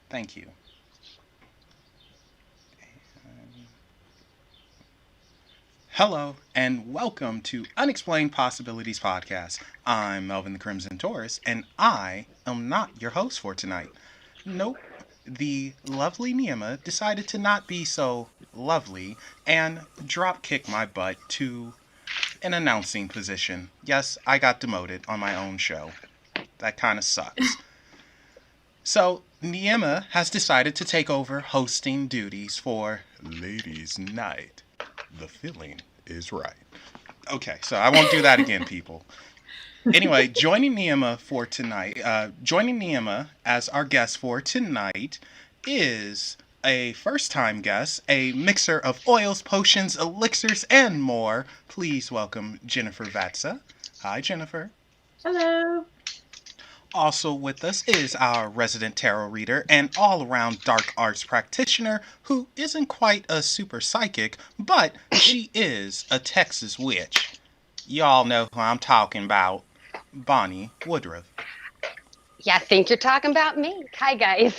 Thank you. Hello, and welcome to Unexplained Possibilities Podcast. I'm Melvin the Crimson Taurus, and I am not your host for tonight. Nope. The lovely Neima decided to not be so lovely and drop kick my butt to an announcing position. Yes, I got demoted on my own show. That kind of sucks. So, Neima has decided to take over hosting duties for Ladies' Night. The feeling is right. Okay, so I won't do that again, people. Anyway, joining Neima as our guest for tonight is a first-time guest, a mixer of oils, potions, elixirs, and more. Please welcome Jennifer Vatza. Hi, Jennifer. Hello. Also with us is our resident tarot reader and all-around dark arts practitioner who isn't quite a super psychic, but she is a Texas witch. Y'all know who I'm talking about. Bonnie Woodruff. Yeah, I think you're talking about me. Hi, guys.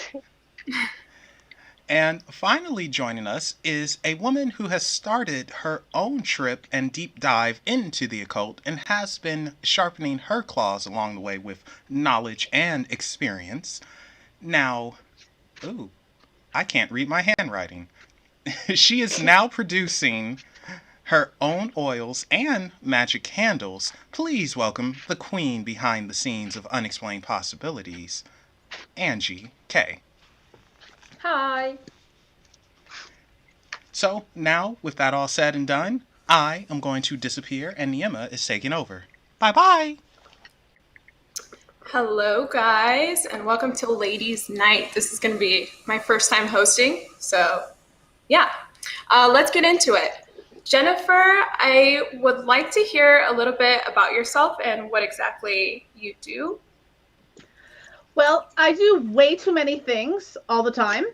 And finally joining us is a woman who has started her own trip and deep dive into the occult and has been sharpening her claws along the way with knowledge and experience. Now, I can't read my handwriting. She is now producing her own oils and magic candles. Please welcome the queen behind the scenes of Unexplained Possibilities, Angie K. Hi. So now, with that all said and done, I am going to disappear and Neima is taking over. Bye-bye! Hello, guys, and welcome to Ladies' Night. This is going to be my first time hosting, so yeah. Let's get into it. Jennifer, I would like to hear a little bit about yourself and what exactly you do. Well, I do way too many things all the time.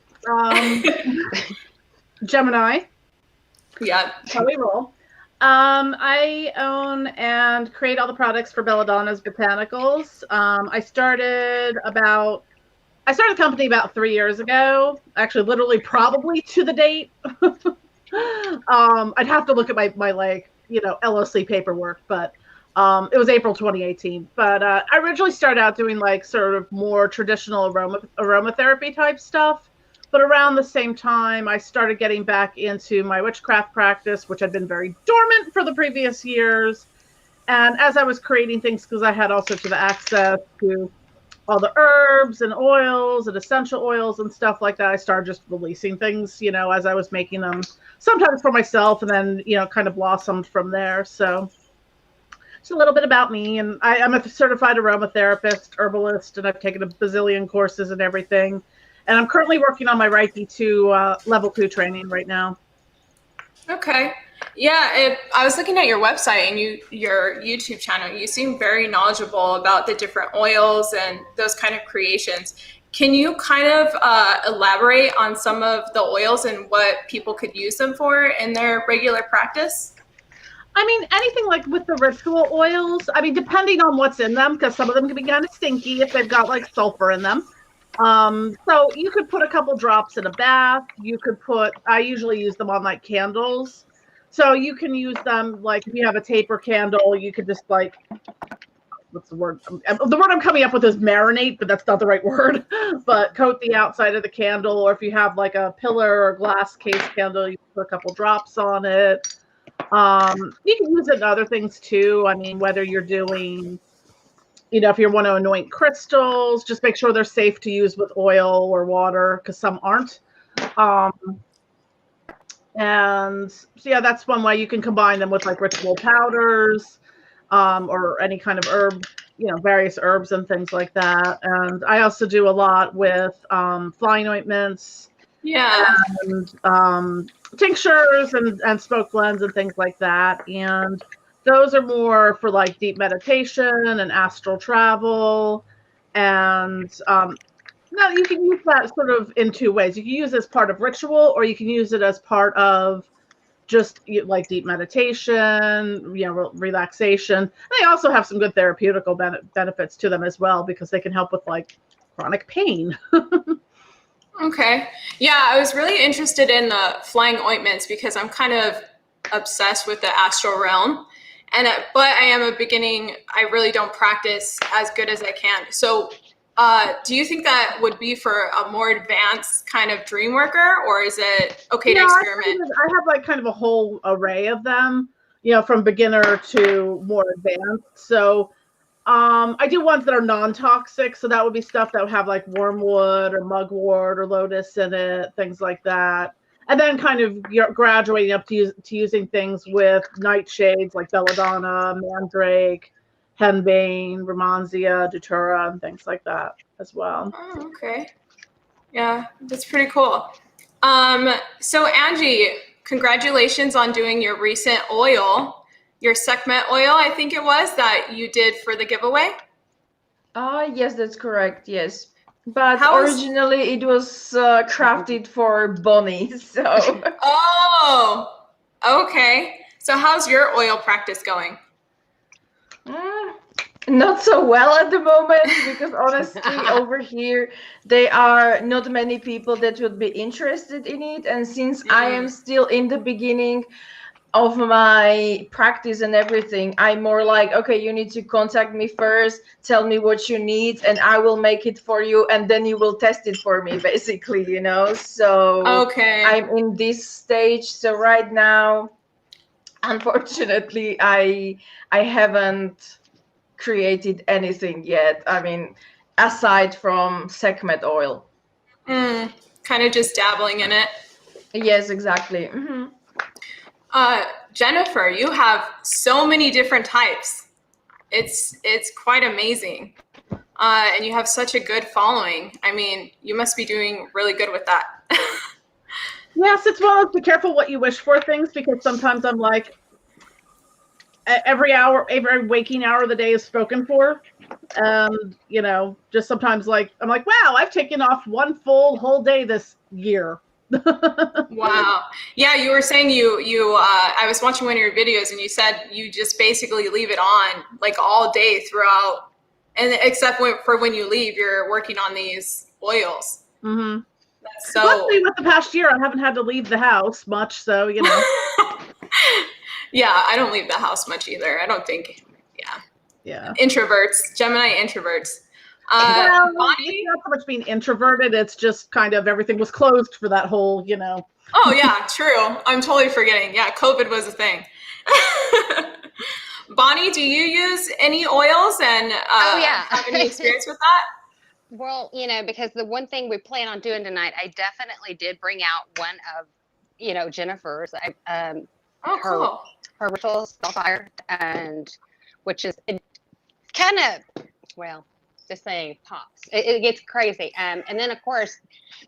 Gemini. Yeah. That's how we roll. I own and create all the products for Belladonna's Botanicals. I started a company about 3 years ago. Actually, literally, probably to the date. I'd have to look at my LLC paperwork, but it was April 2018. But I originally started out doing like sort of more traditional aromatherapy type stuff. But around the same time, I started getting back into my witchcraft practice, which had been very dormant for the previous years. And as I was creating things, because I had all sorts of access to all the herbs and oils and essential oils and stuff like that, I started just releasing things, as I was making them, sometimes for myself, and then, kind of blossomed from there. So it's a little bit about me. And I'm a certified aromatherapist, herbalist, and I've taken a bazillion courses and everything. And I'm currently working on my Reiki 2 level 2 training right now. Okay. Yeah, I was looking at your website and your YouTube channel. You seem very knowledgeable about the different oils and those kind of creations. Can you kind of elaborate on some of the oils and what people could use them for in their regular practice? I mean, anything like with the ritual oils, depending on what's in them, because some of them can be kind of stinky if they've got like sulfur in them. So you could put a couple drops in a bath. I usually use them on like candles. So you can use them like if you have a taper candle, you could just like, what's the word? The word I'm coming up with is marinate, but that's not the right word. But coat the outside of the candle, or if you have like a pillar or glass case candle, you can put a couple drops on it. You can use it in other things too. I mean, whether you're doing, if you want to anoint crystals, just make sure they're safe to use with oil or water, because some aren't. And so, yeah, that's one way you can combine them with like ritual powders, or any kind of herb, various herbs and things like that. And I also do a lot with flying ointments, and tinctures and smoke blends and things like that. And those are more for like deep meditation and astral travel. And no, you can use that sort of in two ways. You can use it as part of ritual, or you can use it as part of just like deep meditation, relaxation. They also have some good therapeutical benefits to them as well, because they can help with like chronic pain. Okay. Yeah, I was really interested in the flying ointments because I'm kind of obsessed with the astral realm. But I am a beginning, I really don't practice as good as I can. So do you think that would be for a more advanced kind of dream worker, or is it okay to experiment? I have like kind of a whole array of them, from beginner to more advanced. So I do ones that are non-toxic. So that would be stuff that would have like wormwood or mugwort or lotus in it, things like that. And then kind of graduating up to using things with nightshades like belladonna, mandrake, henbane, romansia, datura, and things like that as well. Oh, okay. Yeah, that's pretty cool. So Angie, congratulations on doing your recent oil, your Sekhmet oil, I think it was, that you did for the giveaway. Yes, that's correct. Yes. But originally it was crafted for Bonnie, so. Oh, okay. So how's your oil practice going? Not so well at the moment, because honestly, over here, there are not many people that would be interested in it. And since I am still in the beginning of my practice and everything, I'm more like, okay, you need to contact me first, tell me what you need, and I will make it for you, and then you will test it for me, basically, so okay. I'm in this stage. So right now, unfortunately, I haven't created anything yet, I mean, aside from Sekhmet oil. Kind of just dabbling in it. Yes, exactly. Mm-hmm. Jennifer, you have so many different types. It's quite amazing. And you have such a good following. I mean, you must be doing really good with that. Yes, it's well, be careful what you wish for things, because sometimes I'm like, every waking hour of the day is spoken for. Just sometimes like, I'm like, wow, I've taken off one whole day this year. Wow. Yeah, you were saying I was watching one of your videos and you said you just basically leave it on like all day throughout, and except for when you leave, you're working on these oils. Mm-hmm. That's so. Luckily, with the past year, I haven't had to leave the house much, so Yeah, I don't leave the house much either. I don't think. Yeah. Introverts, Gemini introverts. Well, Bonnie? it's not so much being introverted. It's just kind of everything was closed for that whole, Oh, yeah, true. I'm totally forgetting. Yeah, COVID was a thing. Bonnie, do you use any oils and have any experience with that? Well, because the one thing we plan on doing tonight, I definitely did bring out one of, Jennifer's. Cool. Her ritual spellfire, and which is kind of, just saying, pops. It gets crazy. And then of course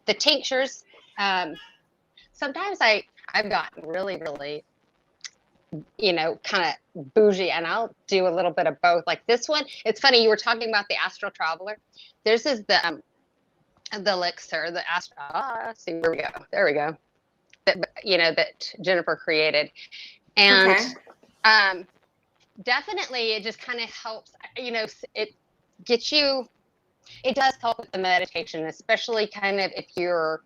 the tinctures. Sometimes I've gotten really, really, kind of bougie, and I'll do a little bit of both. Like this one, it's funny, you were talking about the astral traveler. This is the elixir, the astral. See, there we go. That Jennifer created, and definitely it just kind of helps. It gets you. It does help with the meditation, especially kind of if you're,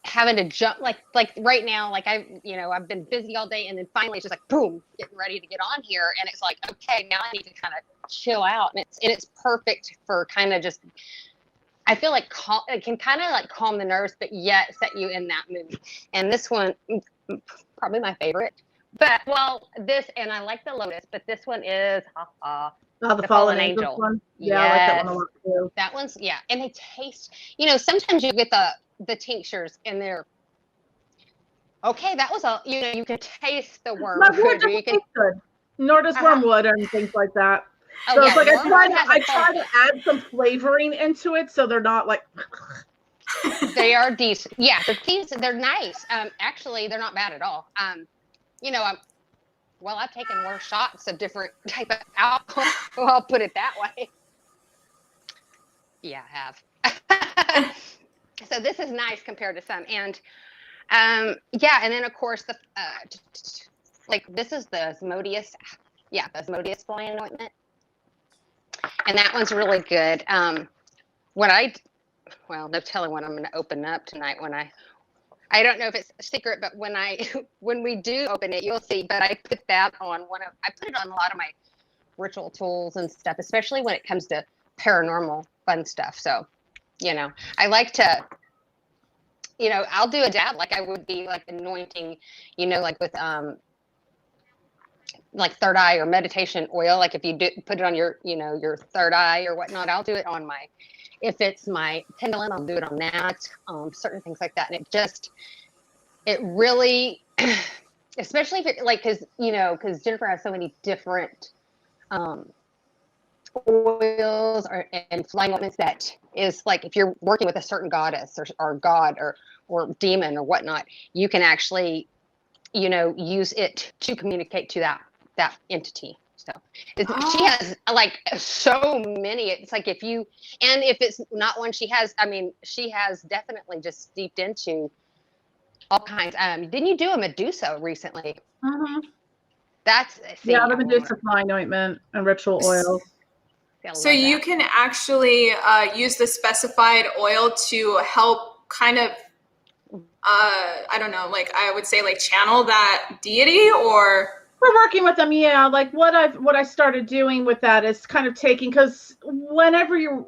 having to jump like right now, like I've been busy all day, and then finally it's just like boom, getting ready to get on here, and it's like, okay, now I need to kind of chill out, and it's perfect for kind of just, I feel like it can kind of like calm the nerves, but yet set you in that mood. And this one, probably my favorite. But this, and I like the lotus, but this one is the fallen angel one. Yeah, I like that one a lot too. That one's and they taste. Sometimes you get the tinctures and they're okay. That was you can taste the wormwood. You can good. Nor does wormwood and things like that. Oh, so it's like I try to add some flavoring into it, so they're not like. They are decent. Yeah, they're nice. Actually, they're not bad at all. I've taken more shots of different type of alcohol. Well, I'll put it that way. Yeah, I have. So this is nice compared to some, and and then of course the this is the Asmodeus. Yeah, the Asmodeus flying ointment. And that one's really good. What I well, no telling what I'm going to open up tonight when I don't know if it's a secret, but when we do open it, you'll see. But I put that on I put it on a lot of my ritual tools and stuff, especially when it comes to paranormal fun stuff. So, I like to, I'll do a dab like I would be like anointing, like with like third eye or meditation oil. Like if you put it on your, your third eye or whatnot, I'll do it on if it's my pendulum, I'll do it on that, certain things like that. And it really, especially if it like, cause Jennifer has so many different, oils and flying ointments that is like, if you're working with a certain goddess or god or demon or whatnot, you can actually, use it to communicate to that entity. So she has like so many. It's like if it's not one she has, she has definitely just steeped into all kinds. Didn't you do a Medusa recently? Mm-hmm. The Medusa flying ointment and ritual oils. So you can actually use the specified oil to help kind of, I don't know, like I would say like channel that deity or... We're working with them, yeah. Like what I started doing with that is kind of taking, because whenever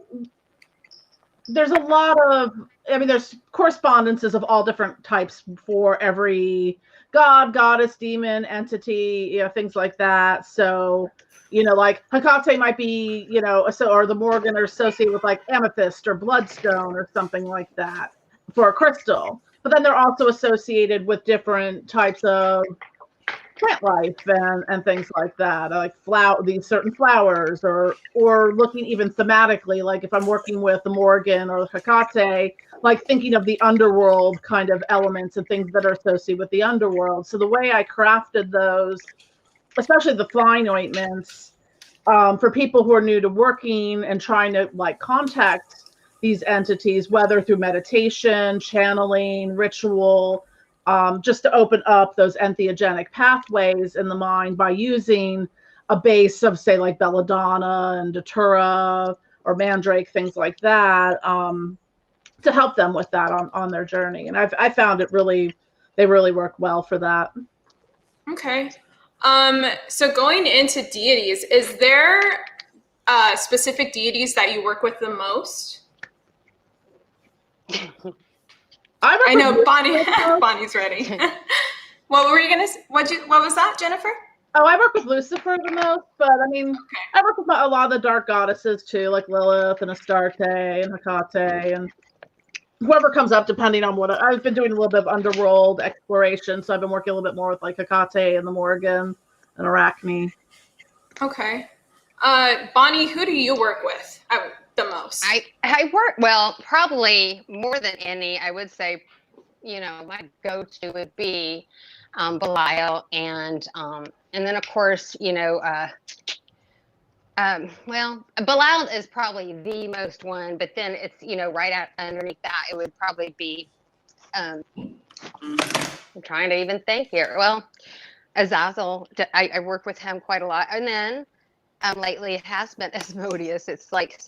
there's a lot of, there's correspondences of all different types for every god, goddess, demon, entity, things like that. So, like Hecate might be, or the Morgan are associated with like amethyst or bloodstone or something like that for a crystal. But then they're also associated with different types of plant life and things like that, like these certain flowers, or looking even thematically, like if I'm working with the Morgan or the Hecate, like thinking of the underworld kind of elements and things that are associated with the underworld. So the way I crafted those, especially the flying ointments, for people who are new to working and trying to like contact these entities, whether through meditation, channeling, ritual, just to open up those entheogenic pathways in the mind by using a base of, say, like belladonna and datura or mandrake, things like that, to help them with that on their journey. And I found they really work well for that. Okay. So going into deities, is there specific deities that you work with the most? I know Bonnie's ready. What were you gonna? What was that, Jennifer? Oh, I work with Lucifer the most, but I work with a lot of the dark goddesses too, like Lilith and Astarte and Hecate and whoever comes up, depending on what I've been doing. A little bit of underworld exploration, so I've been working a little bit more with like Hecate and the Morgan and Arachne. Okay, Bonnie, who do you work with the most? I work, well, probably more than any, I would say, my go-to would be Belial, and then of course, well, Belial is probably the most one, but then it's, right out underneath that, it would probably be, I'm trying to even think here. Well, Azazel, I work with him quite a lot, and then lately it has been Asmodeus. It's like,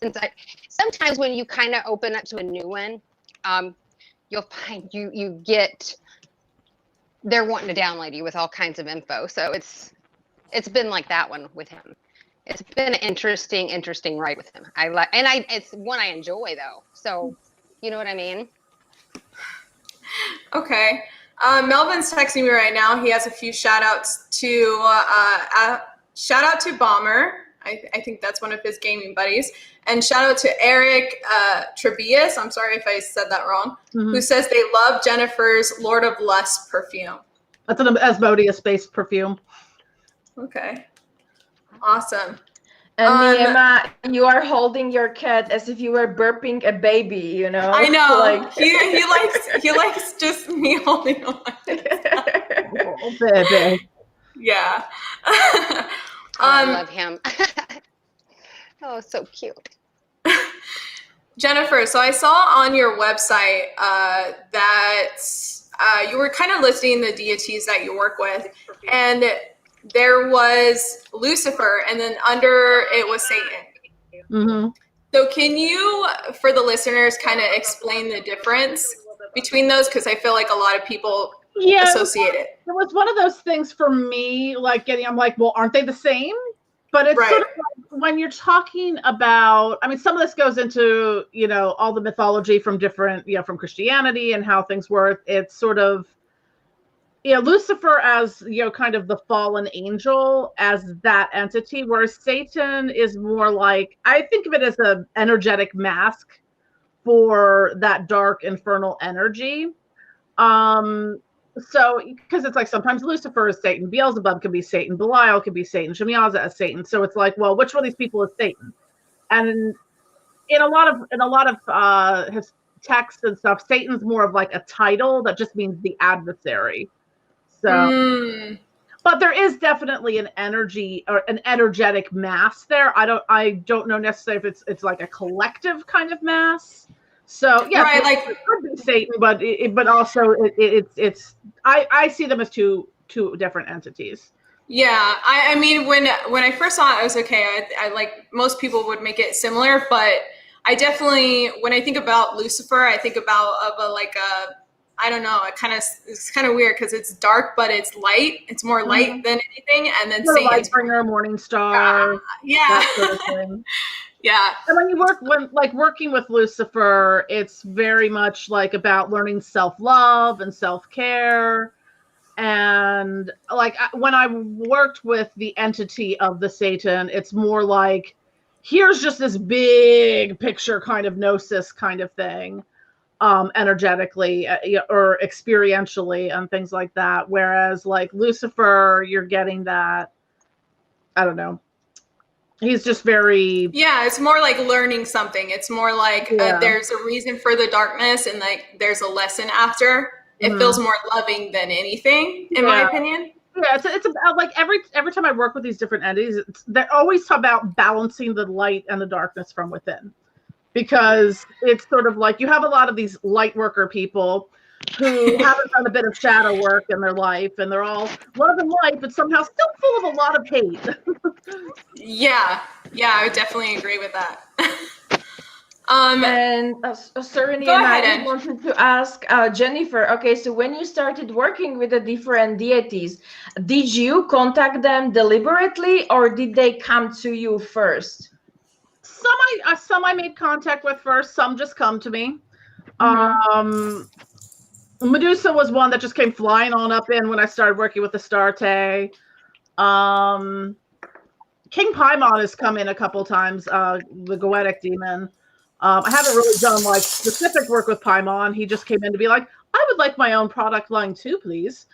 sometimes when you kind of open up to a new one, you'll find you get, they're wanting to download you with all kinds of info. So it's been like that one with him. It's been an interesting ride with him. It's one I enjoy though. So you know what I mean? Okay. Melvin's texting me right now. He has a few shout outs to, shout out to Bomber. I think that's one of his gaming buddies. And shout out to Eric Trebius. I'm sorry if I said that wrong. Mm-hmm. Who says they love Jennifer's Lord of Lust perfume. That's an Asmodeus-based perfume. Okay. Awesome. And Neima, you are holding your cat as if you were burping a baby, I know. Like he likes just me holding him. Oh, baby. Yeah. I love him. Oh, so cute. Jennifer, so I saw on your website that you were kind of listing the deities that you work with, and there was Lucifer, and then under it was Satan. Mm-hmm. So can you, for the listeners, kind of explain the difference between those? Because I feel like a lot of people associate it. It was one of those things for me, like I'm like, well, aren't they the same? But it's sort of like when you're talking about, I mean, some of this goes into, all the mythology from different, from Christianity and how things work. It's sort of, Lucifer as, kind of the fallen angel, as that entity, whereas Satan is more like, I think of it as an energetic mask for that dark infernal energy. So, because it's like sometimes Lucifer is Satan, Beelzebub can be Satan, Belial can be Satan, Shemiaza is Satan. So it's like, well, which one of these people is Satan? And in a lot of his texts and stuff, Satan's more of like a title that just means the adversary. So, but there is definitely an energy or an energetic mass there. I don't know necessarily if it's like a collective kind of mass. So yeah, right, like it could be Satan, but also it's I see them as two different entities. Yeah, I mean when I first saw it, I was okay. I like most people would make it similar, but I definitely, when I think about Lucifer, I think about I don't know. It's kind of weird because it's dark, but it's light. It's more light than anything. And then Satan's Lightbringer, Morning Star, that sort of thing. Yeah. And when you working with Lucifer, it's very much like about learning self-love and self-care. And like when I worked with the entity of the Satan, it's more like, here's just this big picture kind of gnosis kind of thing. Energetically or experientially and things like that. Whereas like Lucifer, you're getting that, I don't know. He's just very... Yeah, it's more like learning something. It's more like there's a reason for the darkness and like there's a lesson after. It feels more loving than anything, in my opinion. Yeah, it's about like every time I work with these different entities, they're always talk about balancing the light and the darkness from within. Because it's sort of like you have a lot of these light worker people who haven't done a bit of shadow work in their life, and they're all love and light, but somehow still full of a lot of hate. Yeah, I would definitely agree with that. And Sereny and I wanted to ask Jennifer, okay, so when you started working with the different deities, did you contact them deliberately or did they come to you first? Some I made contact with first, some just come to me. Medusa was one that just came flying on up in when I started working with the Astarte. King Paimon has come in a couple times, the Goetic demon. I haven't really done like specific work with Paimon. He just came in to be like, I would like my own product line too, please.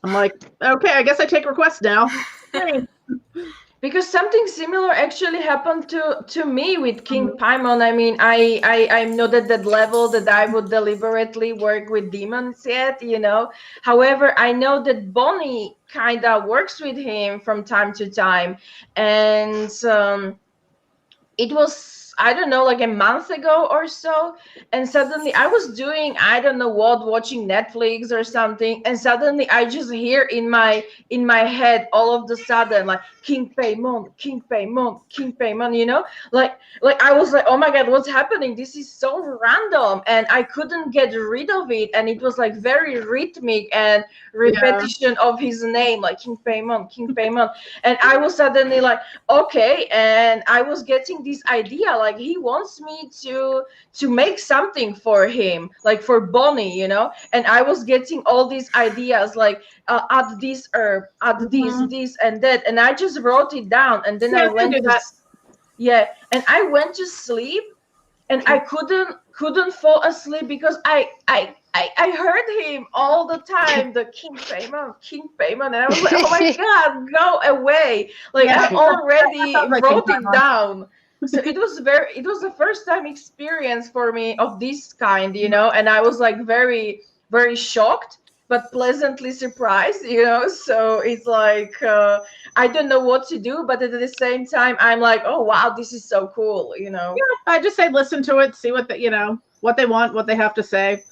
I'm like, okay, I guess I take requests now. Hey. Because something similar actually happened to me with King Paimon. I mean, I'm not at that level that I would deliberately work with demons yet, However, I know that Bonnie kind of works with him from time to time. And it was, I don't know, like a month ago or so. And suddenly I was doing, I don't know what, watching Netflix or something. And suddenly I just hear in my head all of the sudden, like King Paimon, King Paimon, King Paimon, like I was like, oh my God, what's happening? This is so random. And I couldn't get rid of it. And it was like very rhythmic and repetition of his name, like King Paimon, King Paimon. And I was suddenly like, okay. And I was getting this idea, like he wants me to make something for him, like for Bonnie, and I was getting all these ideas, like add this herb, add this and that, and I just wrote it down, and then I went and I went to sleep, and I couldn't fall asleep because I heard him all the time, the King Paimon, and I was like, oh my God, go away! Like I already wrote it down. So it was the first time experience for me of this kind, and I was like very, very shocked, but pleasantly surprised, so it's like, I don't know what to do, but at the same time, I'm like, oh, wow, this is so cool, Yeah, I just say, listen to it, see what what they want, what they have to say.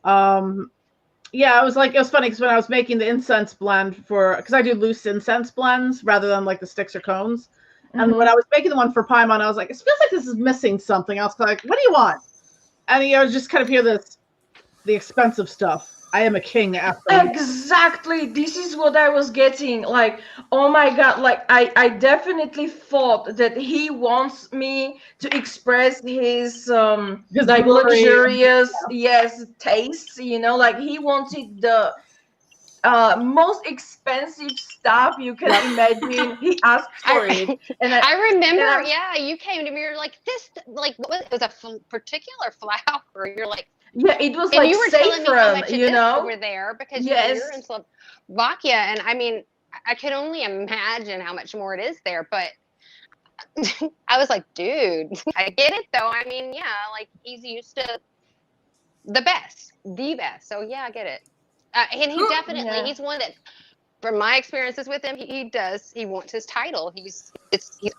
Yeah, it was funny because when I was making the incense blend because I do loose incense blends rather than like the sticks or cones. And when I was making the one for Paimon, I was like, it feels like this is missing something. I was like, what do you want? And I was just kind of hear the expensive stuff. I am a king after. Exactly. This is what I was getting. Like, oh my God, like I definitely thought that he wants me to express his like luxurious, yes, tastes, like he wanted the most expensive stuff you can imagine. He asked for it. And I remember, you came to me, you're like, this, like, it was a particular flower. You're like, yeah, it was and like you were telling me how much it is over there because you're in Slovakia, and I mean, I could only imagine how much more it is there. But I was like, dude, I get it though. I mean, yeah, like he's used to the best. So yeah, I get it. And he definitely, he's one that, from my experiences with him, he wants his title. He's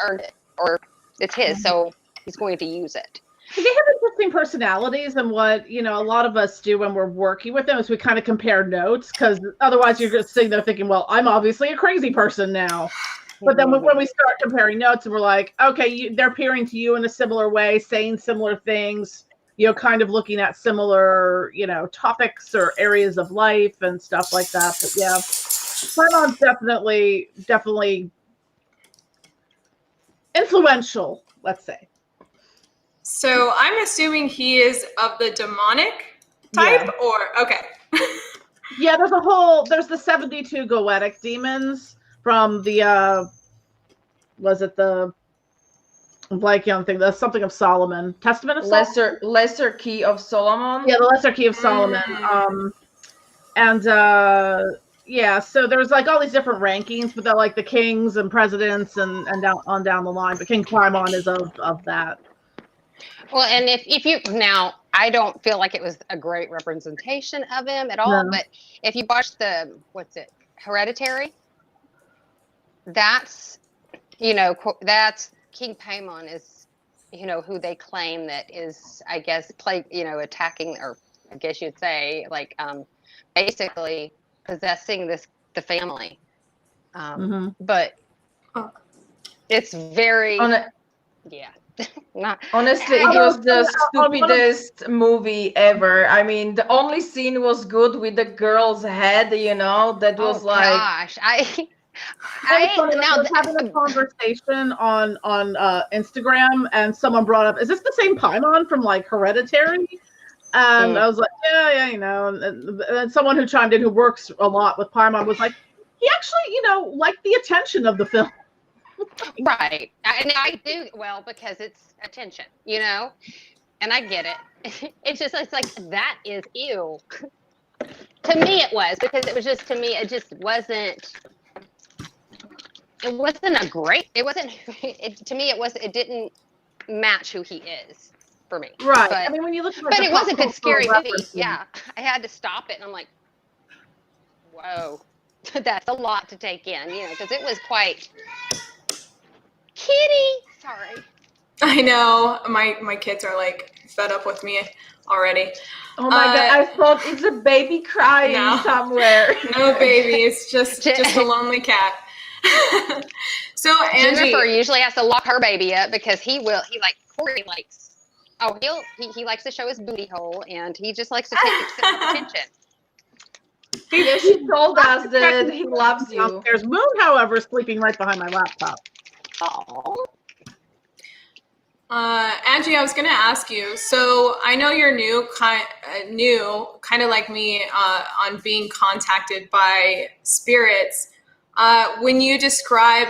earned it, or it's his, so he's going to use it. They have interesting personalities, and what a lot of us do when we're working with them is we kind of compare notes, because otherwise you're just sitting there thinking, well, I'm obviously a crazy person now. But then when we start comparing notes, and we're like, okay, they're appearing to you in a similar way, saying similar things, kind of looking at similar, topics or areas of life and stuff like that. But yeah, Paimon's definitely influential, let's say. So I'm assuming he is of the demonic type, or okay. Yeah, there's the 72 goetic demons from the I'm blanking on the something of Solomon, Testament of Solomon? Lesser Key of Solomon. Yeah, the Lesser Key of Solomon. So there's like all these different rankings, but they're like the kings and presidents and down the line. But King Paimon is of that. Well, and if you now, I don't feel like it was a great representation of him at all. No. But if you watch Hereditary, that's King Paimon is, who they claim that is, I guess, attacking, or I guess you'd say, like, basically possessing the family. But it's very, honestly, it was the stupidest movie ever. I mean, the only scene was good with the girl's head, that was gosh, I was having a conversation on Instagram, and someone brought up, is this the same Paimon from like Hereditary? And I was like, yeah, and someone who chimed in who works a lot with Paimon was like, he actually, liked the attention of the film. Right. And I do, because it's attention, and I get it. It's like, that is ew. To me it was, because it was just, to me, it just wasn't, it wasn't to me, it didn't match who he is for me. Right. But, I mean, when you look at but it was a good scary movie. Yeah. I had to stop it, and I'm like, whoa, that's a lot to take in, because it was quite kitty. Sorry. I know. My kids are like fed up with me already. Oh my God, I thought it's a baby crying somewhere. No baby, it's just a lonely cat. So Angie, Jennifer usually has to lock her baby up because Corey likes. Oh, he likes to show his booty hole, and he just likes to take attention. He told us that he loves you. There's Moon, however, sleeping right behind my laptop. Oh. Angie, I was going to ask you. So I know you're new, kind of like me, on being contacted by spirits. When you describe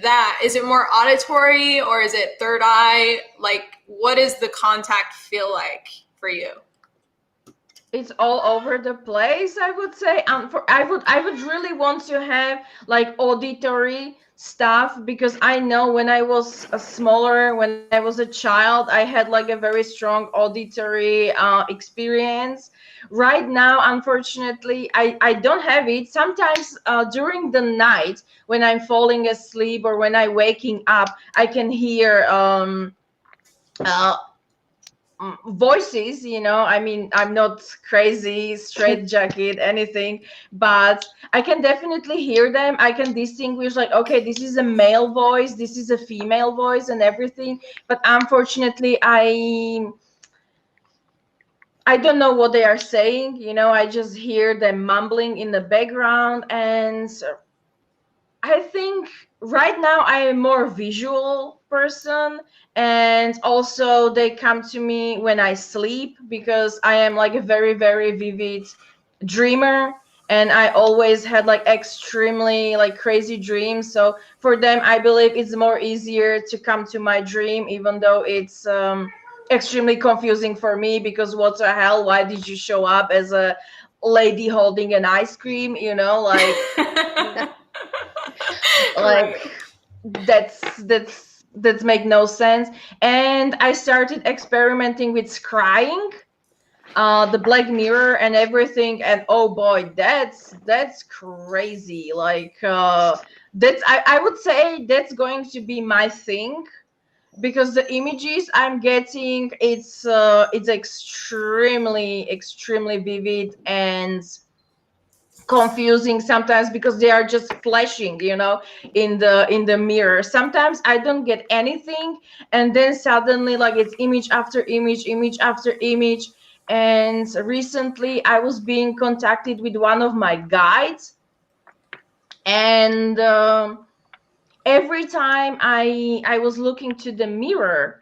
that, is it more auditory or is it third eye? Like, what does the contact feel like for you? It's all over the place, I would say. I would really want to have like auditory stuff, because I know when I was smaller, when I was a child, I had like a very strong auditory experience. Right now, unfortunately, I don't have it. Sometimes during the night when I'm falling asleep or when I'm waking up, I can hear voices, you know. I mean, I'm not crazy, straight jacket, anything, but I can definitely hear them. I can distinguish, like, okay, this is a male voice, this is a female voice, and everything. But unfortunately, I don't know what they are saying, you know. I just hear them mumbling in the background, and I think right now I am more visual person, and also they come to me when I sleep, because I am like a very, very vivid dreamer, and I always had like extremely like crazy dreams. So for them, I believe it's more easier to come to my dream, even though it's extremely confusing for me, because what the hell, why did you show up as a lady holding an ice cream, you know, like like that's make no sense. And I started experimenting with scrying, the Black Mirror and everything, and oh boy, that's crazy. Like that's I would say that's going to be my thing, because the images I'm getting, it's extremely vivid and confusing sometimes, because they are just flashing, you know, in the mirror. Sometimes I don't get anything, and then suddenly like it's image after image, image after image. And recently I was being contacted with one of my guides, and every time I was looking to the mirror,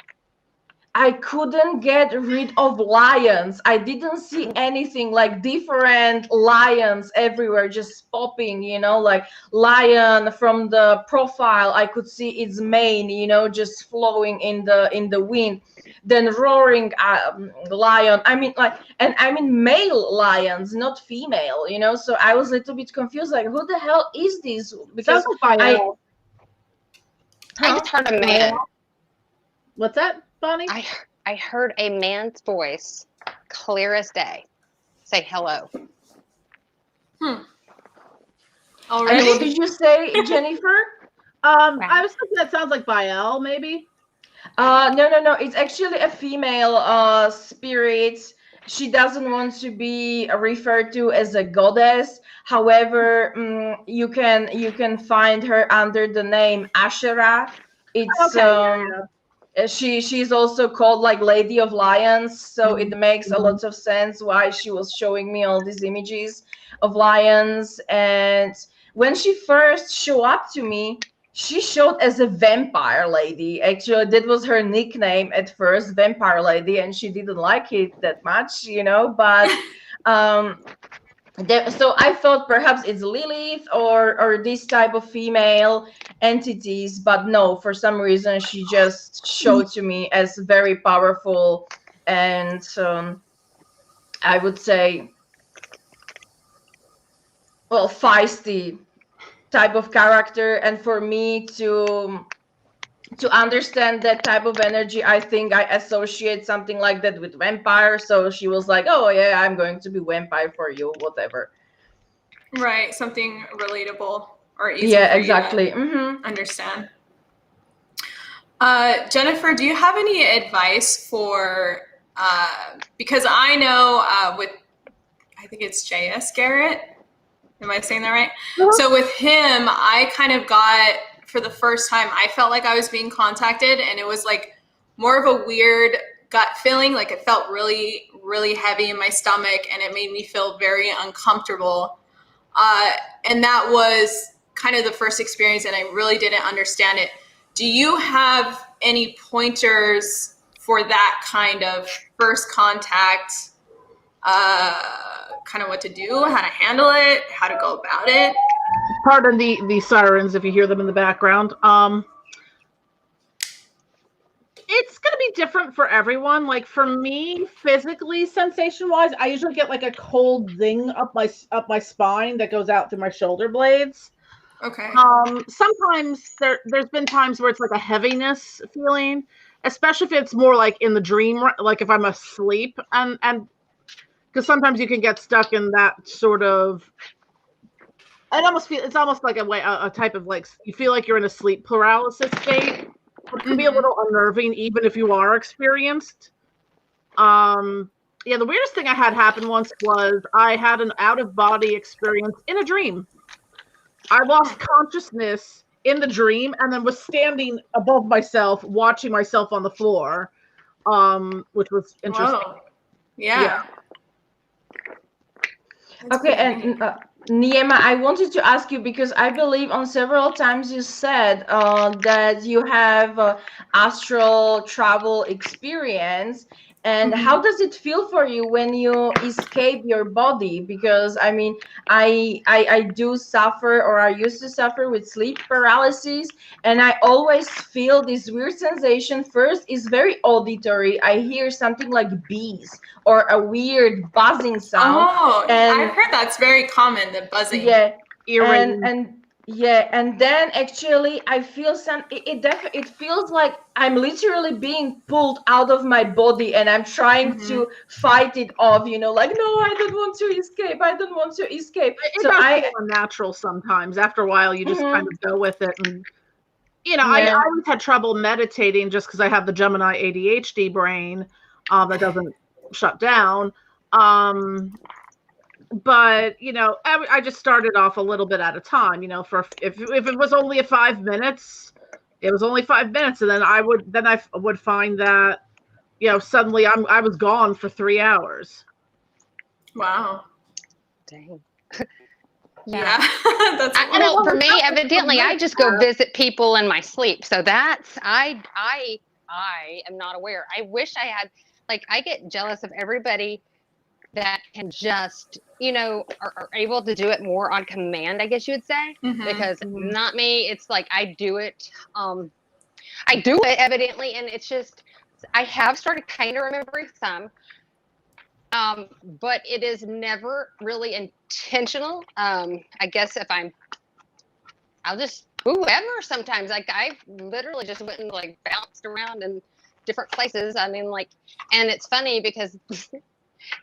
I couldn't get rid of lions. I didn't see anything, like different lions everywhere, just popping, you know, like lion from the profile. I could see its mane, you know, just flowing in the wind. Then roaring lion. I mean, like, and I mean male lions, not female, you know. So I was a little bit confused, like, who the hell is this? Because Sounds like I Huh? just heard a man. What's that, Bonnie? I heard a man's voice, clear as day, say hello. And Already? what did you say, Jennifer? I was thinking that sounds like Bael, maybe. No. It's actually a female spirit. She doesn't want to be referred to as a goddess. However, you can find her under the name Asherah. It's Okay. she's also called like Lady of Lions, so it makes a lot of sense why she was showing me all these images of lions. And when she first showed up to me, she showed as a vampire lady. Actually, that was her nickname at first, vampire lady, and she didn't like it that much, you know. But so I thought perhaps it's Lilith or this type of female entities, but no, for some reason she just showed to me as very powerful and I would say, well, feisty type of character. And for me to understand that type of energy, I think I associate something like that with vampire. So she was like, oh yeah, I'm going to be vampire for you, whatever. Right, something relatable or easy Yeah, for exactly. you to understand. Jennifer, do you have any advice for, because I know I think it's J.S. Garrett. Am I saying that right? So with him, I kind of got, for the first time, I felt like I was being contacted, and it was like more of a weird gut feeling. Like it felt really, really heavy in my stomach, and it made me feel very uncomfortable. And that was kind of the first experience, and I really didn't understand it. Do you have any pointers for that kind of first contact, kind of what to do, how to handle it, how to go about it? Pardon the sirens if you hear them in the background. It's going to be different for everyone. Like for me, physically, sensation-wise, I usually get like a cold zing up my spine that goes out through my shoulder blades. Okay. Sometimes there's been times where it's like a heaviness feeling, especially if it's more like in the dream, like if I'm asleep, and because sometimes you can get stuck in that sort of. It's almost like a type of like you feel like you're in a sleep paralysis state. It can be a little unnerving, even if you are experienced. Yeah, the weirdest thing I had happen once was I had an out-of-body experience in a dream. I lost consciousness in the dream and then was standing above myself, watching myself on the floor, which was interesting. Whoa. Yeah. Okay, and Neima, I wanted to ask you because I believe on several times you said that you have astral travel experience. And how does it feel for you when you escape your body? Because I mean, I do suffer, or I used to suffer with sleep paralysis, and I always feel this weird sensation. First is very auditory. I hear something like bees or a weird buzzing sound. Oh, and I've heard that's very common, the buzzing. yeah, Eerie. and then actually I feel it feels like I'm literally being pulled out of my body, and I'm trying to fight it off, like, no, I don't want to escape. It So does feel unnatural sometimes. After a while, you just kind of go with it. And, I always had trouble meditating just because I have the Gemini ADHD brain that doesn't shut down. But I just started off a little bit at a time. For if it was only 5 minutes, it was only 5 minutes, and then I would find that suddenly I was gone for 3 hours. Wow. Dang. Yeah. That's well, for me, evidently, I just go visit people in my sleep. So that's I am not aware. I wish I had, I get jealous of everybody that can just, are able to do it more on command, I guess you would say, because not me. It's like I do it evidently, and it's just I have started kind of remembering some, but it is never really intentional. I guess if I'll just whoever sometimes, I literally just went and bounced around in different places. I mean, and it's funny because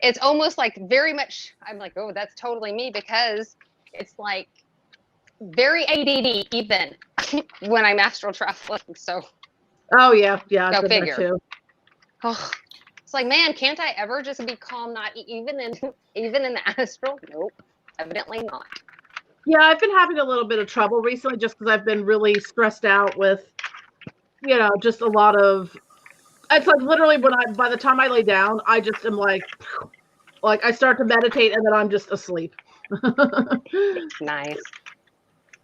it's almost very much, I'm like, oh, that's totally me, because it's very ADD even when I'm astral traveling. So. Oh yeah. Go figure. Too. Oh, it's man, can't I ever just be calm? Not even in the astral? Nope, evidently not. Yeah, I've been having a little bit of trouble recently just because I've been really stressed out with, just a lot of. It's literally by the time I lay down, I just am like I start to meditate and then I'm just asleep. Nice.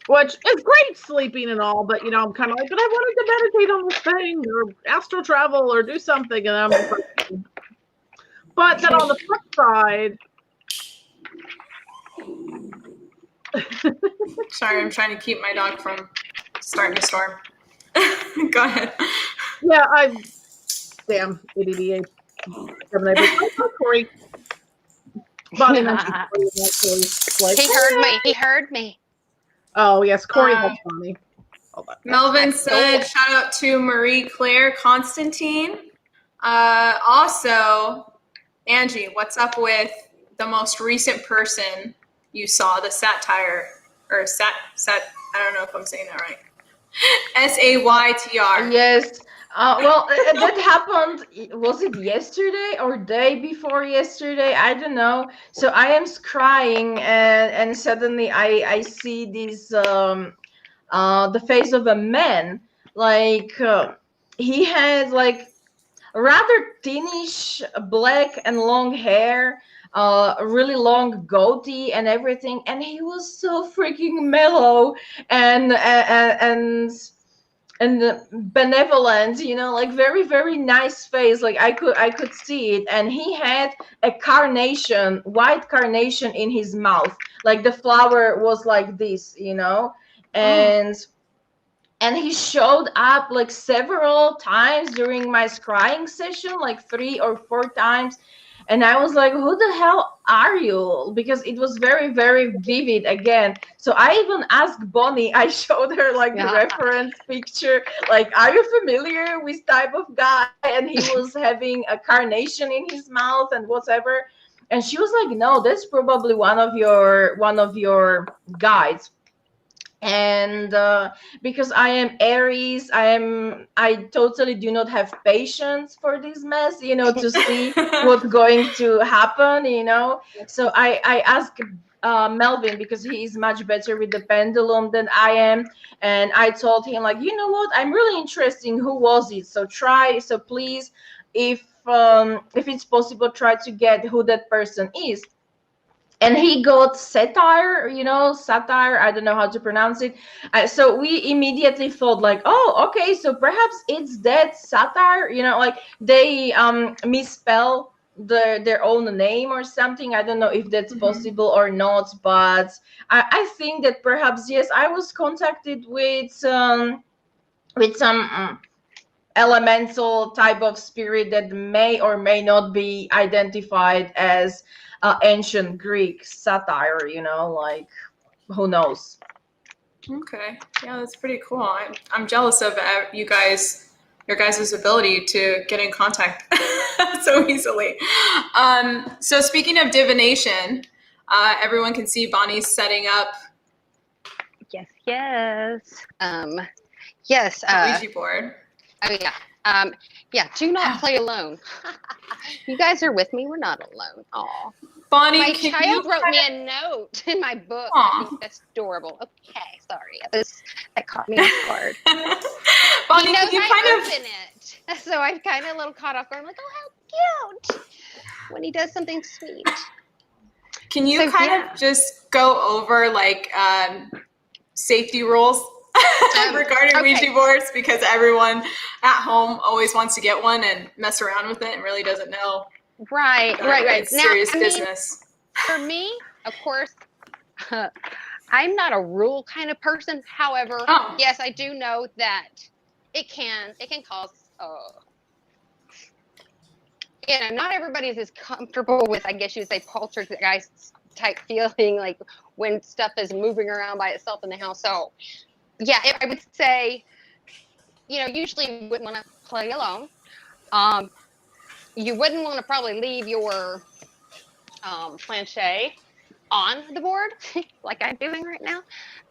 Which is great sleeping and all, but I'm kind of but I wanted to meditate on this thing or astral travel or do something, and I'm just but then on the flip side. Sorry, I'm trying to keep my dog from starting to storm. Go ahead. Yeah, damn ADD. Corey. Bonnie mentioned Corey. He heard me. Oh yes, Corey helps Bonnie. Melvin said, shout out to Marie Claire Constantine. Also, Angie, what's up with the most recent person you saw, the satire, or I don't know if I'm saying that right. SAYTR. Yes. Well, that happened, was it yesterday or day before yesterday? I don't know. So I am scrying, and suddenly I see this, the face of a man. He had rather thinnish black and long hair, a really long goatee and everything. And he was so freaking mellow and benevolent, very, very nice face. I could see it. And he had a white carnation in his mouth. The flower was like this, and he showed up several times during my scrying session, 3 or 4 times. And I was like, who the hell are you? Because it was very, very vivid again. So I even asked Bonnie, I showed her the reference picture. Are you familiar with type of guy? And he was having a carnation in his mouth and whatever. And she was like, no, that's probably one of your guides. And because I am Aries, I totally do not have patience for this mess, to see what's going to happen, so I asked Melvin, because he is much better with the pendulum than I am, and I told him, like, you know what, I'm really interested in who was it, so please, if it's possible, try to get who that person is. And he got satire, satire, I don't know how to pronounce it. So we immediately thought, like, oh, okay, so perhaps it's that satire, like they misspell their own name or something. I don't know if that's possible or not, but I think that perhaps, yes, I was contacted with some elemental type of spirit that may or may not be identified as ancient Greek satire, like, who knows? Okay, yeah, that's pretty cool. I'm jealous of your guys' ability to get in contact so easily. So speaking of divination, everyone can see Bonnie's setting up Yes, yes. Yes. a Ouija board. Oh yeah. Yeah. Do not play alone. You guys are with me. We're not alone. Aw. Bonnie, My can child you wrote me a note in my book. Aw. I think that's adorable. Okay, sorry. That caught me off guard. Bonnie, He knows can you I kind open it, so I'm kind of a little caught off guard. I'm like, oh, how cute when he does something sweet. Can you of just go over like safety rules regarding Ouija boards, because everyone at home always wants to get one and mess around with it and really doesn't know. Right. It's Now, serious business. For me, of course, I'm not a rule kind of person. However, yes, I do know that it can cause. Not everybody's as comfortable with, I guess you would say, poltergeist type feeling, like when stuff is moving around by itself in the house. So, yeah, I would say, usually you wouldn't want to play alone. You wouldn't want to probably leave your planche on the board like I'm doing right now.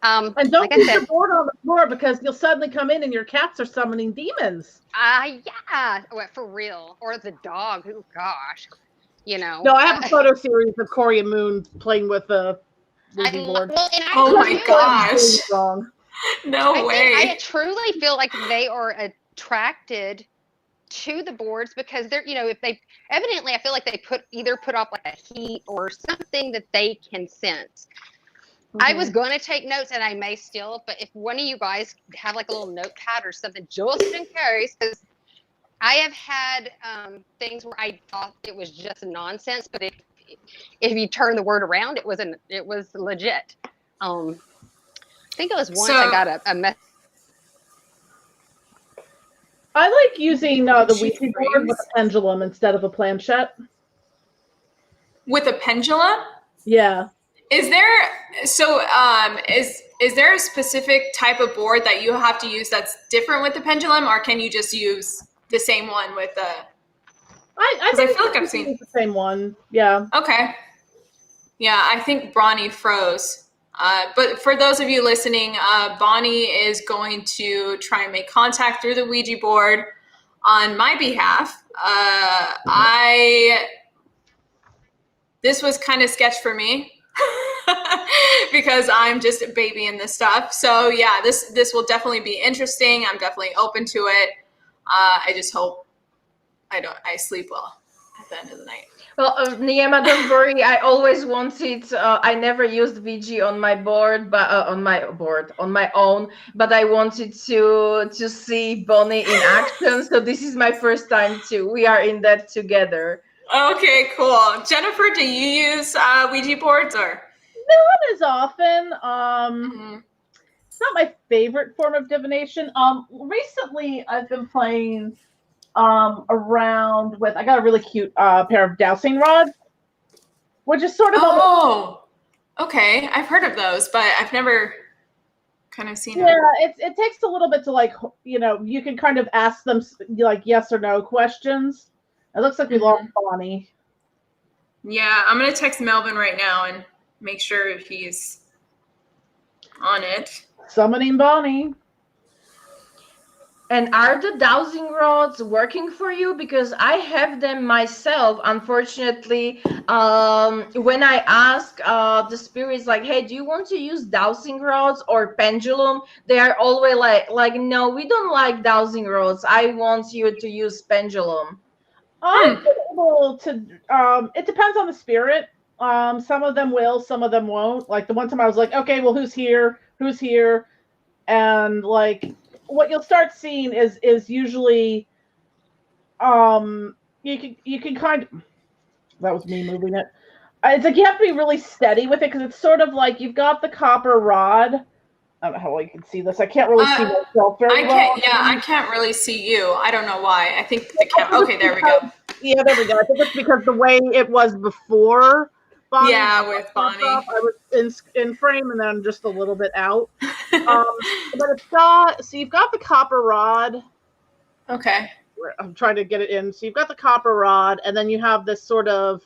And don't leave your board on the floor, because you'll suddenly come in and your cats are summoning demons. Yeah. For real. Or the dog. Oh, gosh. No, I have a photo series of Corey and Moon playing with the Ouija board. Oh my gosh. No way. I truly feel like they are attracted to the boards because they're, if they evidently, I feel like they put off like a heat or something that they can sense. I was going to take notes, and I may still, but if one of you guys have like a little notepad or something, just in case, because I have had things where I thought it was just nonsense, but if you turn the word around, it was legit. I think it was once I got a message. I like using the Ouija board with a pendulum instead of a planchette. With a pendulum? Yeah. Is there is there a specific type of board that you have to use that's different with the pendulum, or can you just use the same one with the? I feel like I've seen the same one. Yeah. Okay. Yeah, I think Bonnie froze. But for those of you listening, Bonnie is going to try and make contact through the Ouija board on my behalf. This was kind of sketch for me because I'm just a baby in this stuff. So yeah, this will definitely be interesting. I'm definitely open to it. I just hope I sleep well at the end of the night. Well, Neima, don't worry. I always wanted. I never used Ouija on my board, but on my own. But I wanted to see Bonnie in action. So this is my first time too. We are in that together. Okay, cool. Jennifer, do you use Ouija boards or? Not as often. It's not my favorite form of divination. Recently I've been playing around with, I got a really cute pair of dowsing rods, which is sort of okay. I've heard of those, but I've never kind of seen them. Yeah, it takes a little bit to, like, you can kind of ask them like yes or no questions. It looks like we lost Bonnie. Yeah, I'm gonna text Melvin right now and make sure he's on it. Summoning Bonnie. And are the dowsing rods working for you? Because I have them myself. Unfortunately, when I ask the spirits, like, "Hey, do you want to use dowsing rods or pendulum?" They are always like, "No, we don't like dowsing rods. I want you to use pendulum." I'm able to. It depends on the spirit. Some of them will, some of them won't. Like the one time I was like, "Okay, well, who's here? Who's here?" And like, what you'll start seeing is usually you can kind of, that was me moving it. It's like you have to be really steady with it because it's sort of like you've got the copper rod. I don't know how well you can see this. I can't really see myself very well. I can't really see you. I don't know why. I think the camera. Okay, there we go. Yeah, there we go. I think it's because the way it was before Bonnie. Yeah, with Bonnie. I was in frame and then just a little bit out. But it's got, so you've got the copper rod. Okay. I'm trying to get it in. So you've got the copper rod, and then you have this sort of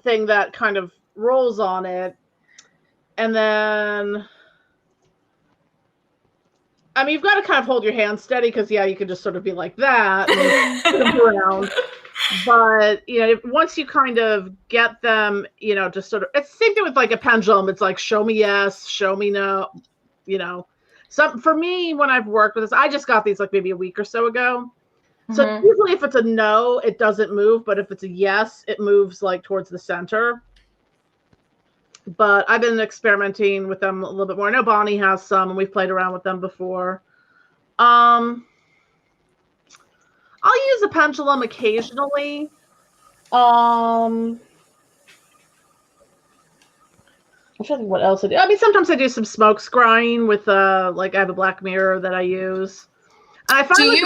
thing that kind of rolls on it. And then, I mean, you've got to kind of hold your hand steady because, yeah, you could just sort of be like that and put them around. But, you know, once you kind of get them, you know, just sort of, it's the same thing with like a pendulum. It's like, show me yes, show me no, you know. So for me, when I've worked with this, I just got these like maybe a week or so ago. So usually if it's a no, it doesn't move. But if it's a yes, it moves like towards the center. But I've been experimenting with them a little bit more. I know Bonnie has some, and we've played around with them before. I'll use a pendulum occasionally. I'm trying to think what else I do. I mean, sometimes I do some smoke scrying with like I have a black mirror that I use. And I find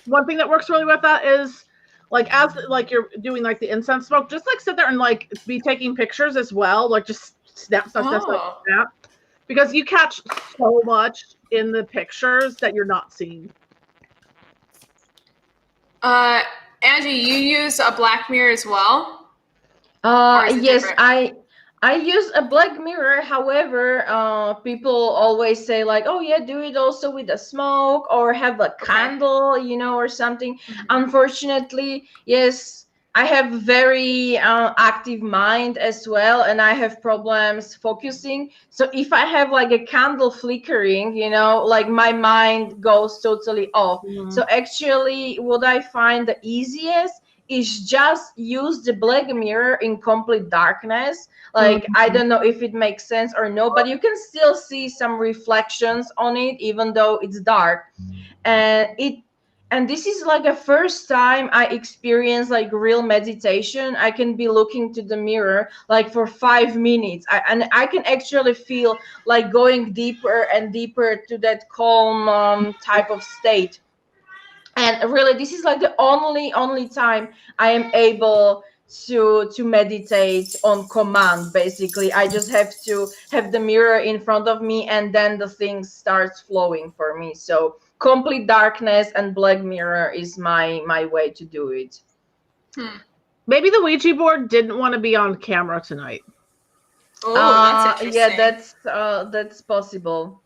one thing that works really with that is like as like you're doing like the incense smoke, just like sit there and like be taking pictures as well. Like just snap. Because you catch so much in the pictures that you're not seeing. Angie, you use a black mirror as well? Yes, I use a black mirror. However, people always say like, "Oh yeah, do it also with a smoke or have a candle, you know, or something." Unfortunately, yes, I have very active mind as well, and I have problems focusing. So if I have like a candle flickering, you know, like my mind goes totally off. So actually, what I find the easiest is just use the black mirror in complete darkness. Like, I don't know if it makes sense or no, but you can still see some reflections on it, even though it's dark. And this is like a first time I experience like real meditation. I can be looking to the mirror like for 5 minutes. And I can actually feel like going deeper and deeper to that calm type of state. And really, this is like the only time I am able to meditate on command. Basically, I just have to have the mirror in front of me, and then the thing starts flowing for me. So complete darkness and black mirror is my way to do it. Maybe the Ouija board didn't want to be on camera tonight. Oh, that's interesting. Yeah, that's possible.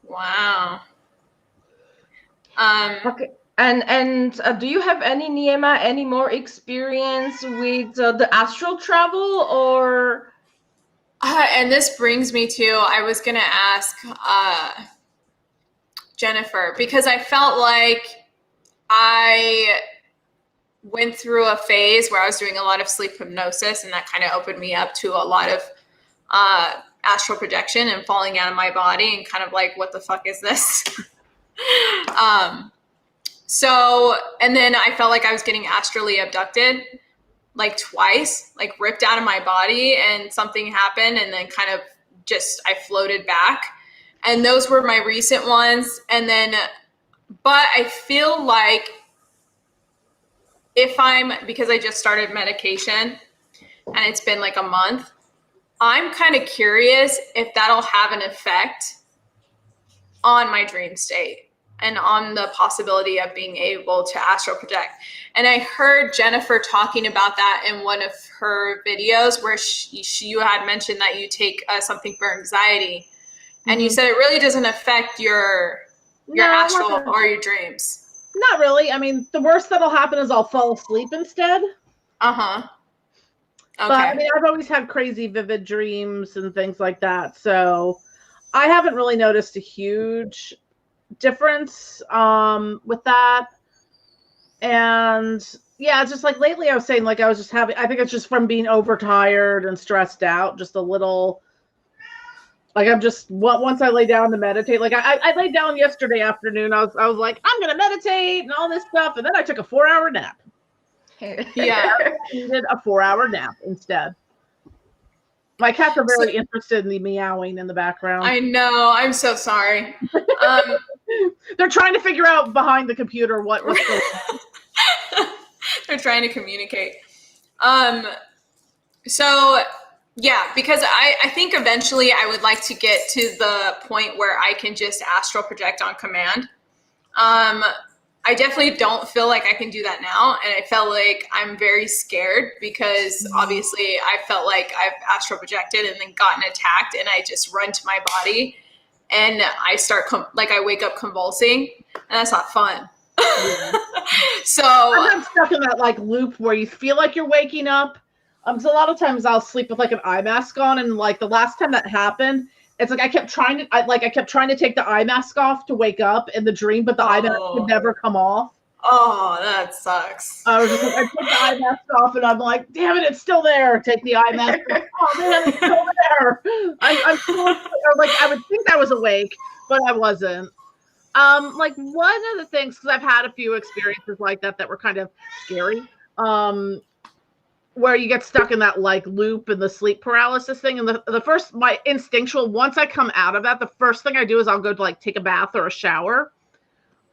Wow. Okay. And do you have any, Neima, any more experience with the astral travel or? And this brings me to, I was going to ask Jennifer, because I felt like I went through a phase where I was doing a lot of sleep hypnosis, and that kind of opened me up to a lot of astral projection and falling out of my body and kind of like, what the fuck is this? So, and then I felt like I was getting astrally abducted like twice, like ripped out of my body, and something happened, and then kind of just, I floated back. And those were my recent ones. And then, but I feel like because I just started medication and it's been like a month, I'm kind of curious if that'll have an effect on my dream state and on the possibility of being able to astral project. And I heard Jennifer talking about that in one of her videos where you had mentioned that you take something for anxiety. And you said it really doesn't affect your astral or your dreams. Not really. I mean, the worst that'll happen is I'll fall asleep instead. Uh-huh. Okay. But I mean, I've always had crazy vivid dreams and things like that. So I haven't really noticed a huge difference with that. And yeah, it's just like lately I was saying, like I was just having, I think it's just from being overtired and stressed out, just a little, like I'm just, once I lay down to meditate, like I laid down yesterday afternoon, I was like, I'm going to meditate and all this stuff. And then I took a 4-hour nap. Yeah. I needed a 4-hour nap instead. My cats are very interested in the meowing in the background. I know. I'm so sorry. They're trying to figure out behind the computer what's going on. They're trying to communicate. So yeah, because I think eventually I would like to get to the point where I can just astral project on command. I definitely don't feel like I can do that now. And I felt like I'm very scared because obviously I felt like I've astral projected and then gotten attacked and I just run to my body and I start I wake up convulsing and that's not fun. Yeah. So I'm stuck in that like loop where you feel like you're waking up. So a lot of times I'll sleep with like an eye mask on, and like the last time that happened, it's like I kept trying to take the eye mask off to wake up in the dream, but the eye mask would never come off. Oh, that sucks. I was just like, I take the eye mask off, and I'm like, damn it, it's still there. Take the eye mask off. Oh man, it's still there. I'm still like I would think I was awake, but I wasn't. Like one of the things, because I've had a few experiences like that were kind of scary. Where you get stuck in that like loop and the sleep paralysis thing. And the first, my instinctual, once I come out of that, the first thing I do is I'll go to like take a bath or a shower,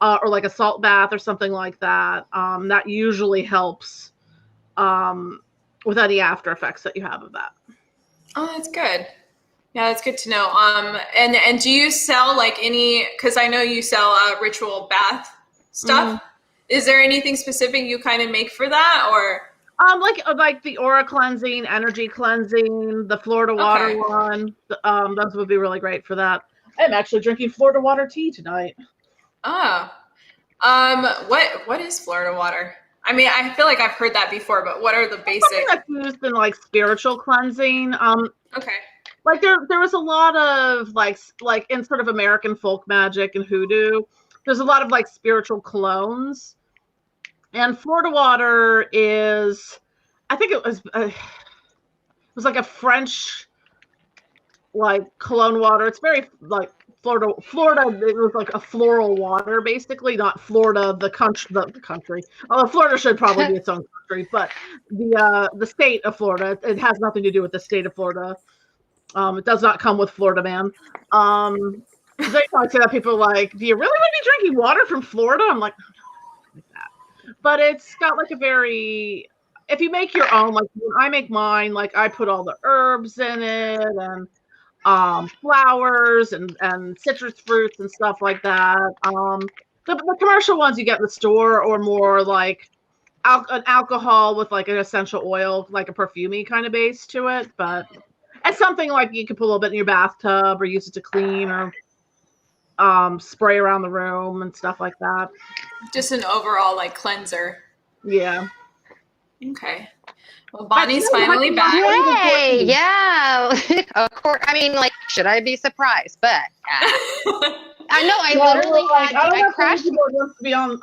or like a salt bath or something like that. That usually helps with any after effects that you have of that. Oh, that's good. Yeah, that's good to know. And do you sell like any, because I know you sell ritual bath stuff. Mm-hmm. Is there anything specific you kind of make for that, or? Like the aura cleansing, energy cleansing, the Florida water one. Those would be really great for that. I'm actually drinking Florida water tea tonight. Oh, what is Florida water? I mean, I feel like I've heard that before, but what are the basics? Something that's used in like spiritual cleansing. Okay. Like there was a lot of like in sort of American folk magic and hoodoo. There's a lot of like spiritual colognes. And Florida water is, I think it was like a French, like cologne water. It's very like Florida. It was like a floral water, basically, not Florida, the country. Although Florida should probably be its own country, but the state of Florida, it has nothing to do with the state of Florida. It does not come with Florida Man. They talk to that, people are like, do you really want to be drinking water from Florida? I'm like, but it's got like a very, if you make your own, like when I make mine, like I put all the herbs in it and flowers and citrus fruits and stuff like that. The commercial ones you get in the store or more like an alcohol with like an essential oil, like a perfumey kind of base to it. But it's something like you can put a little bit in your bathtub or use it to clean or spray around the room and stuff like that. Just an overall like cleanser. Yeah. Okay. Well, Bonnie's finally back. Yay! Yeah. Of course. I mean, like, should I be surprised? But I know I literally I crashed. To be on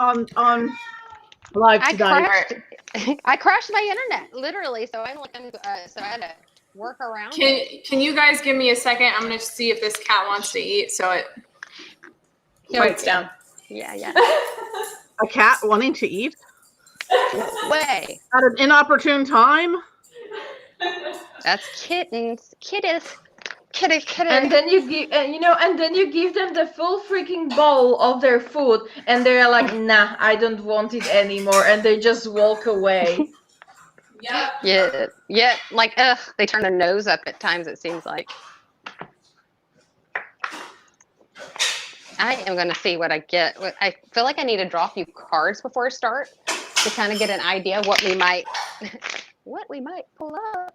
live tonight. I crashed my internet literally, so I'm looking. So I had to work around. Can you guys give me a second? I'm gonna see if this cat wants to eat. So it quiets down. Yeah. A cat wanting to eat? Way. At an inopportune time? That's kittens. Kitty. And then you give, and then you give them the full freaking bowl of their food, and they're like, "Nah, I don't want it anymore," and they just walk away. Yeah. Like, they turn their nose up at times. It seems like. I am going to see what I get. I feel like I need to draw a few cards before I start to kind of get an idea of what we might pull up.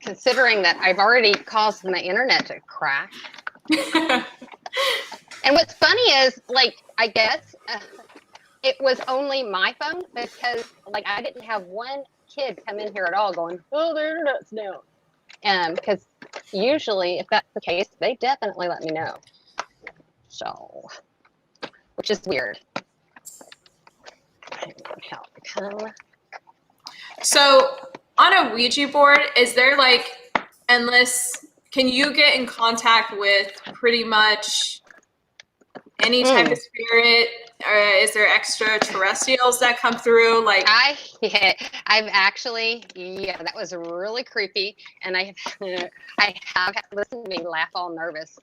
considering that I've already caused my internet to crash. And what's funny is, like, I guess it was only my phone because, like, I didn't have one kid come in here at all going, oh, the internet's down. Because usually, if that's the case, they definitely let me know. So, which is weird. So, on a Ouija board, is there like endless? Can you get in contact with pretty much any type of spirit? Or is there extraterrestrials that come through? Like I've actually, that was really creepy, and I have listened to me laugh all nervous.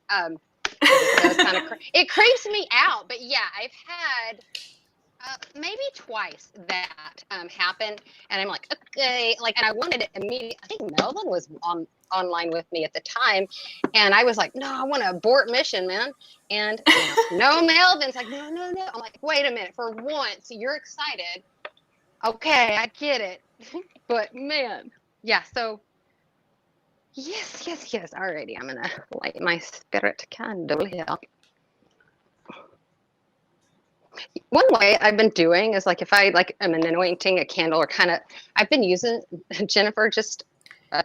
It creeps me out, but yeah, I've had maybe twice that happen, and I'm like, okay, like, and I wanted it immediately. I think Melvin was online with me at the time, and I was like, no, I want to abort mission, man. And no, Melvin's like, no. I'm like, wait a minute, for once you're excited. Okay, I get it. But man, yeah, so yes. Alrighty, I'm gonna light my spirit candle here. One way I've been doing is, like, if I am anointing a candle, or kind of, I've been using, Jennifer, just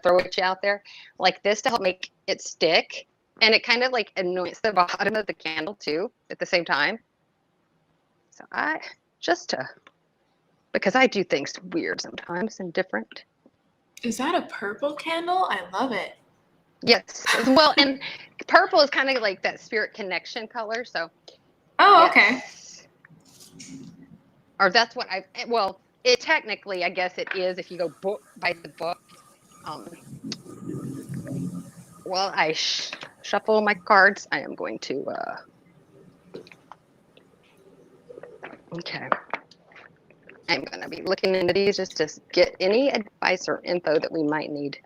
throw it out there, like this to help make it stick, and it kind of like anoints the bottom of the candle too at the same time. So because I do things weird sometimes and different. Is that a purple candle? I love it. Yes. Well, and purple is kind of like that spirit connection color. So. Oh, yes. Okay. Or that's what it technically, I guess it is if you go book by the book. While I shuffle my cards, I am going to, okay. I'm going to be looking into these just to get any advice or info that we might need.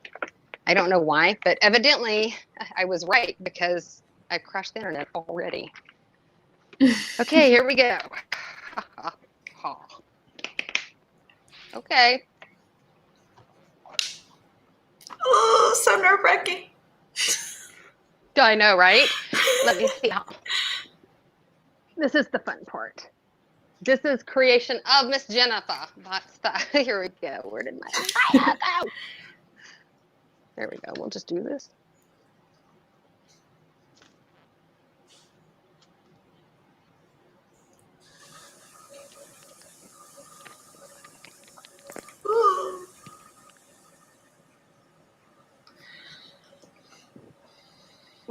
I don't know why, but evidently I was right because I crashed the internet already. Okay, here we go. Okay. Oh, so nerve-wracking. I know, right? Let me see how. This is the fun part. This is creation of Miss Jennifer Vatza. Here we go. Where did my fire go? There we go. We'll just do this.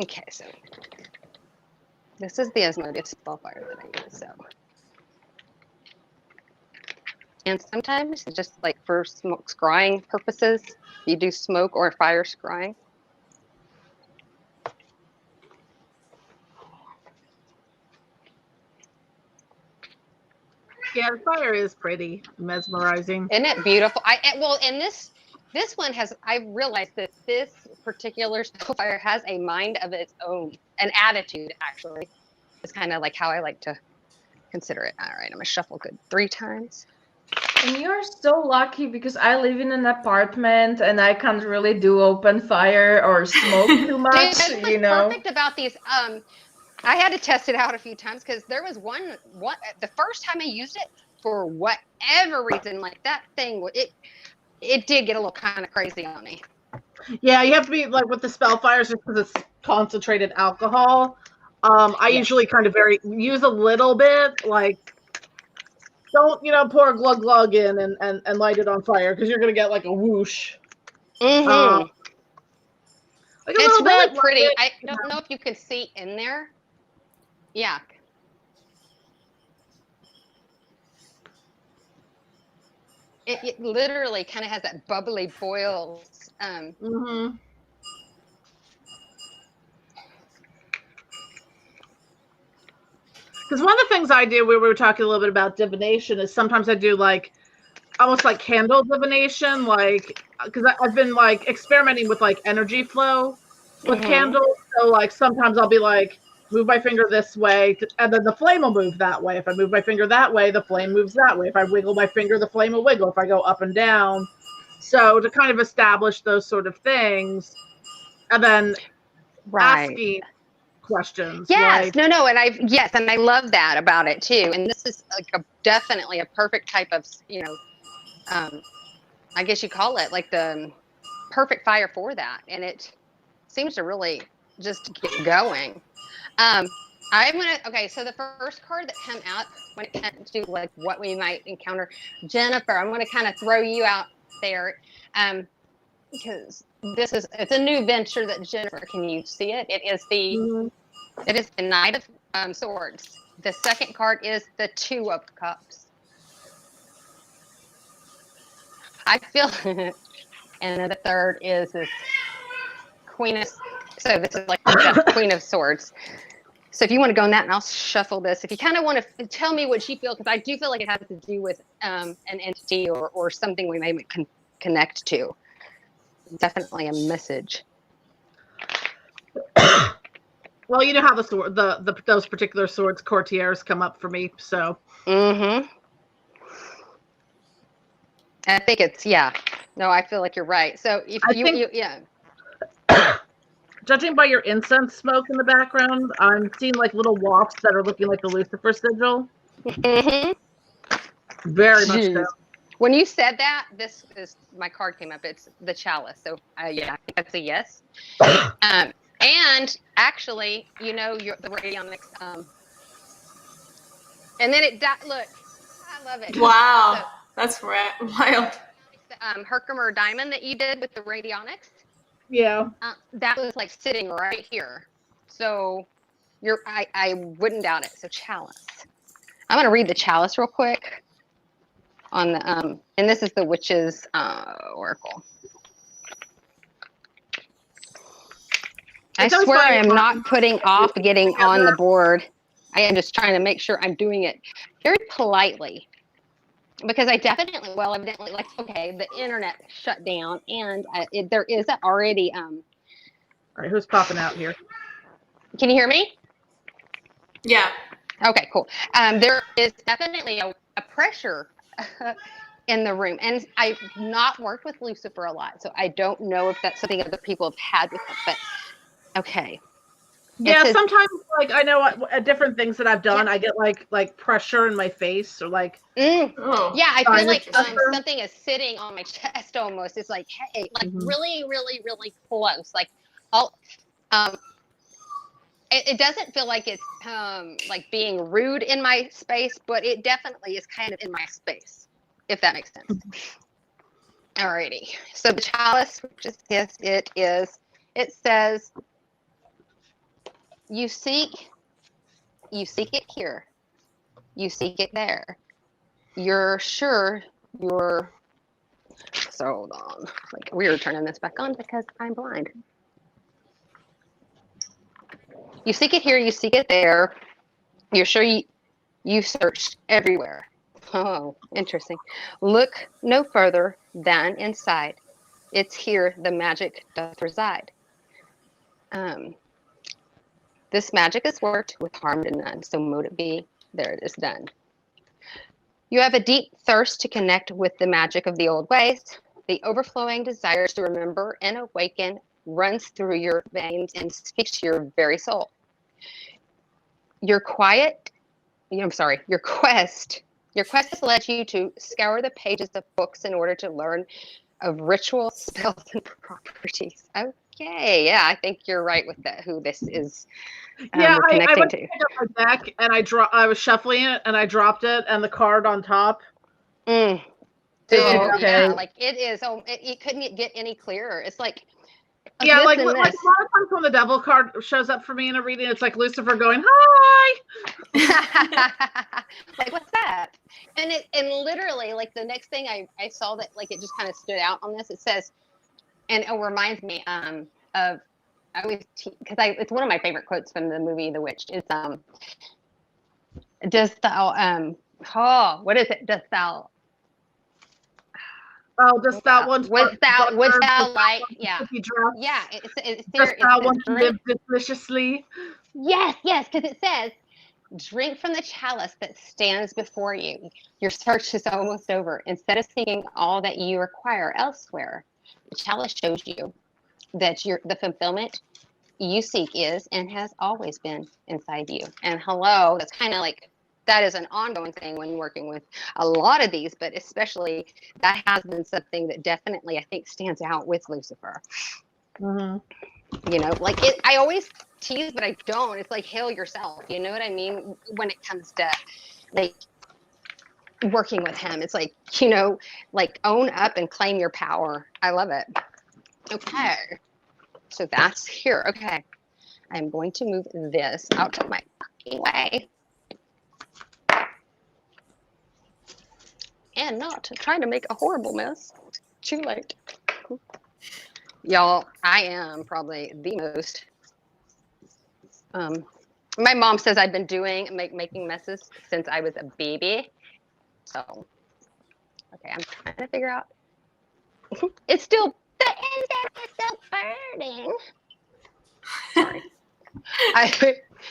Okay, so this is the Asmodeus spellfire that I use. So, and sometimes just like for smoke scrying purposes, you do smoke or fire scrying. Yeah, the fire is pretty mesmerizing. Isn't it beautiful? And this one has, I realized that this particular spellfire has a mind of its own, an attitude, actually. It's kind of like how I like to consider it. All right, I'm going to shuffle good 3 times. And you're so lucky because I live in an apartment and I can't really do open fire or smoke too much, Dude, you know. Perfect about these. I had to test it out a few times because there was one, the first time I used it, for whatever reason, like that thing, it did get a little kind of crazy on me. Yeah, you have to be like with the spellfires just because it's concentrated alcohol. I usually kind of use a little bit, like don't pour a glug in and light it on fire because you're gonna get like a whoosh. Mm-hmm. Like It's really pretty. I don't know if you can see in there. Yeah. It literally kind of has that bubbly boils. Mm-hmm. Because one of the things I do, we were talking a little bit about divination, is sometimes I do like almost like candle divination, like because I've been like experimenting with like energy flow with candles. So like sometimes I'll be like move my finger this way, and then the flame will move that way. If I move my finger that way, the flame moves that way. If I wiggle my finger, the flame will wiggle. If I go up and down, So to kind of establish those sort of things, and then asking questions. Yes, and I love that about it too. And this is like definitely a perfect type of, I guess you call it like the perfect fire for that. And it seems to really just get going. So the first card that came out when it comes to like what we might encounter, Jennifer, I'm going to kind of throw you out there. Because it's a new venture that Jennifer, can you see it? It is the Knight of Swords. The second card is the Two of Cups. I feel, and then the third is this so this is like the Queen of Swords. So if you want to go in that, and I'll shuffle this. If you kind of want to tell me what you feel, because I do feel like it has to do with an entity or something we may connect to. Definitely a message. Well, you know how those particular swords courtiers come up for me, so. I think it's No, I feel like you're right. So if judging by your incense smoke in the background, I'm seeing like little wafts that are looking like the Lucifer sigil. Very much so. When you said that, this is my card came up. It's the chalice. So I think that's a yes. And actually, the radionics. And then it look, I love it. Wow, so, that's wild. Herkimer diamond that you did with the radionics. Yeah. That was like sitting right here. So I wouldn't doubt it. So chalice. I'm gonna read the chalice real quick. On the and this is the witch's oracle. I swear I am not putting off getting on the board. I am just trying to make sure I'm doing it very politely, because I evidently, the internet shut down, and there is already. All right, who's popping out here? Can you hear me? Yeah. Okay, cool. There is definitely a pressure in the room, and I've not worked with Lucifer a lot, so I don't know if that's something other people have had with it, but okay. Yeah, sometimes like I know different things that I've done, I get like pressure in my face or like I feel like something is sitting on my chest almost. It's like, hey, like really, really, really close. Like it doesn't feel like it's like being rude in my space, but it definitely is kind of in my space, if that makes sense. Alrighty. So the chalice, which is this, it says, you seek it here. You seek it there. You're sure you're, so hold on. Like, we're turning this back on because I'm blind. You seek it here, you seek it there. You're sure you searched everywhere. Oh, interesting. Look no further than inside. It's here the magic doth reside. This magic is worked with harm to none, so mote it be, there it is done. You have a deep thirst to connect with the magic of the old ways. The overflowing desire to remember and awaken runs through your veins and speaks to your very soul. Your quest has led you to scour the pages of books in order to learn of ritual spells and properties. Okay, yeah, I think you're right with that. Who this is? I went to to pick up my deck and I was shuffling it and I dropped it and the card on top. Dude, okay. Yeah, like it is. Oh, it couldn't get any clearer. It's like a lot of times when the devil card shows up for me in a reading, it's like Lucifer going, "Hi." Like, what's that? And literally, like the next thing I saw that like it just kind of stood out on this. It says, and it reminds me of it's one of my favorite quotes from the movie The Witch. It's does thou what is it? Does thou does that one? Would thou like? Yeah. Yeah. Does thou want to live deliciously? Yes, because it says, Drink from the chalice that stands before you. Your search is almost over. Instead of seeking all that you require elsewhere, the chalice shows you that the fulfillment you seek is and has always been inside you. And hello, that's kind of like, that is an ongoing thing when working with a lot of these, but especially that has been something that definitely I think stands out with Lucifer. You know, like I always tease, but I don't. It's like hail yourself. You know what I mean? When it comes to like working with him, it's like, you know, like own up and claim your power. I love it. Okay. So that's here. Okay. I'm going to move this out of my fucking way. And not trying to make a horrible mess. Too late. Y'all, I am probably the most. My mom says I've been making messes since I was a baby. So, okay, I'm trying to figure out. It's still, the insect is still burning. Sorry.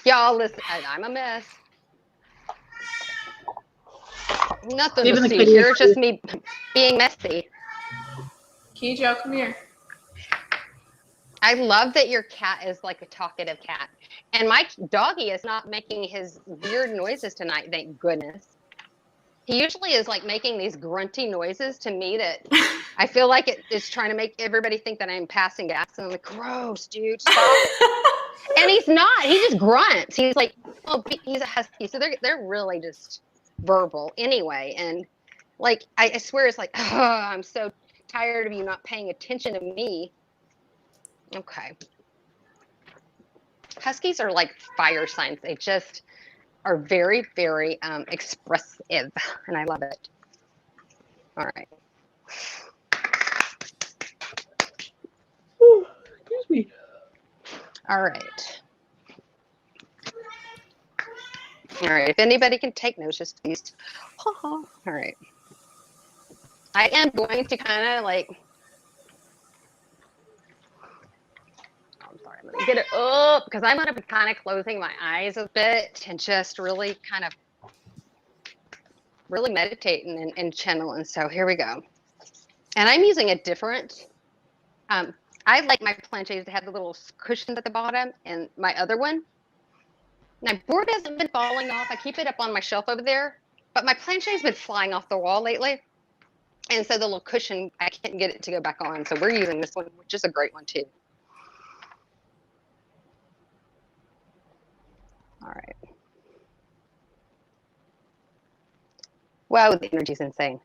Y'all listen, I'm a mess. Nothing Even to the see kitty here, is just me being messy. Kijo, come here. I love that your cat is like a talkative cat. And my doggy is not making his weird noises tonight, thank goodness. He usually is like making these grunty noises to me that I feel like it's trying to make everybody think that I'm passing gas. And I'm like, gross, dude, stop. And he's not. He just grunts. He's like, oh, he's a husky. So they're really just verbal anyway. And like, I swear it's like, oh, I'm so tired of you not paying attention to me. Okay. Huskies are like fire signs. They just are very, very expressive, and I love it. All right. Ooh, excuse me. All right. All right. If anybody can take notes, just please. All right. I am going to kind of like. I'm sorry. Let me get it up because I'm going to be kind of closing my eyes a bit and just really kind of really meditating and channeling. So here we go. And I'm using a different. I like my planches to have the little cushions at the bottom, and my other one. My board hasn't been falling off. I keep it up on my shelf over there, but my planche's been flying off the wall lately. And so the little cushion, I can't get it to go back on. So we're using this one, which is a great one too. All right. Wow, the energy's insane.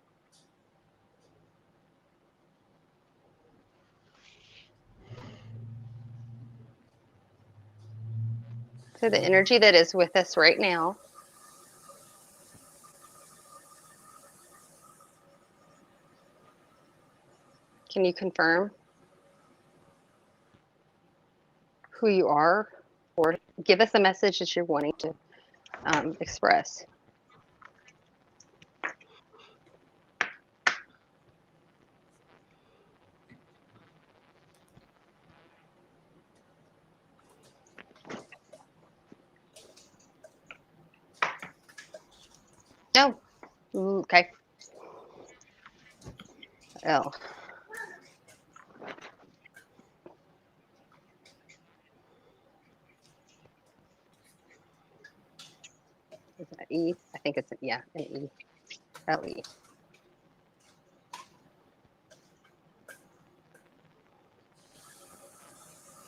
So the energy that is with us right now. Can you confirm who you are or give us a message that you're wanting to express? No. Okay. L. Is that E? I think it's, yeah, an E. L-E.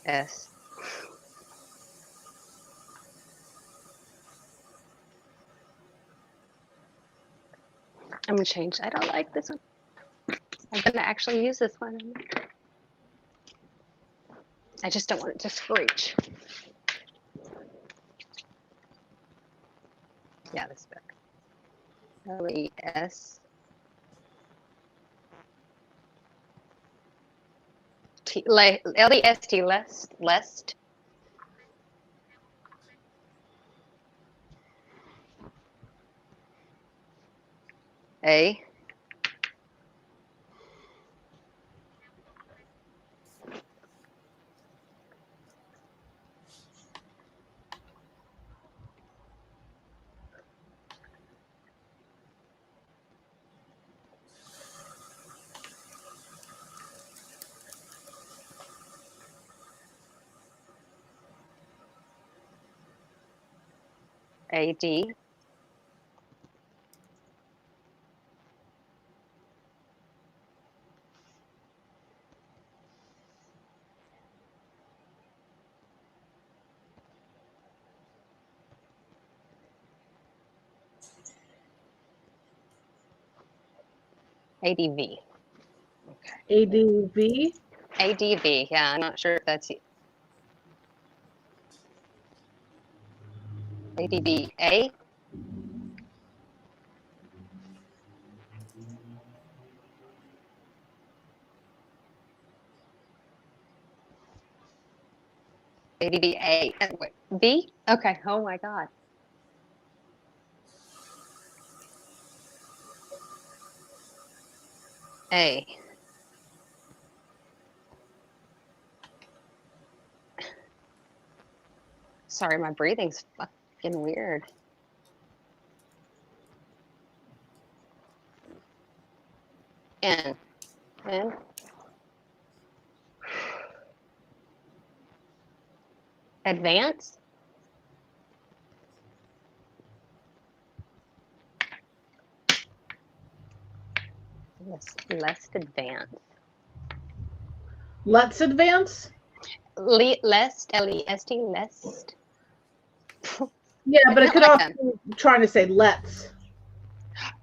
S. I'm gonna change. I don't like this one. I'm gonna actually use this one. I just don't want it to screech. Yeah, this is better. L-E-S. L-E-S-T, lest. A. AD. ADV. ADV. ADV. Yeah, I'm not sure if that's ADVA. ADVA. Wait, V? Okay. Oh my God. A. Sorry, my breathing's fucking weird. N. N. Advance. Less advanced. Let's advance. Lest. L-E-S-T. Lest. Yeah, but it could like also be trying to say let's.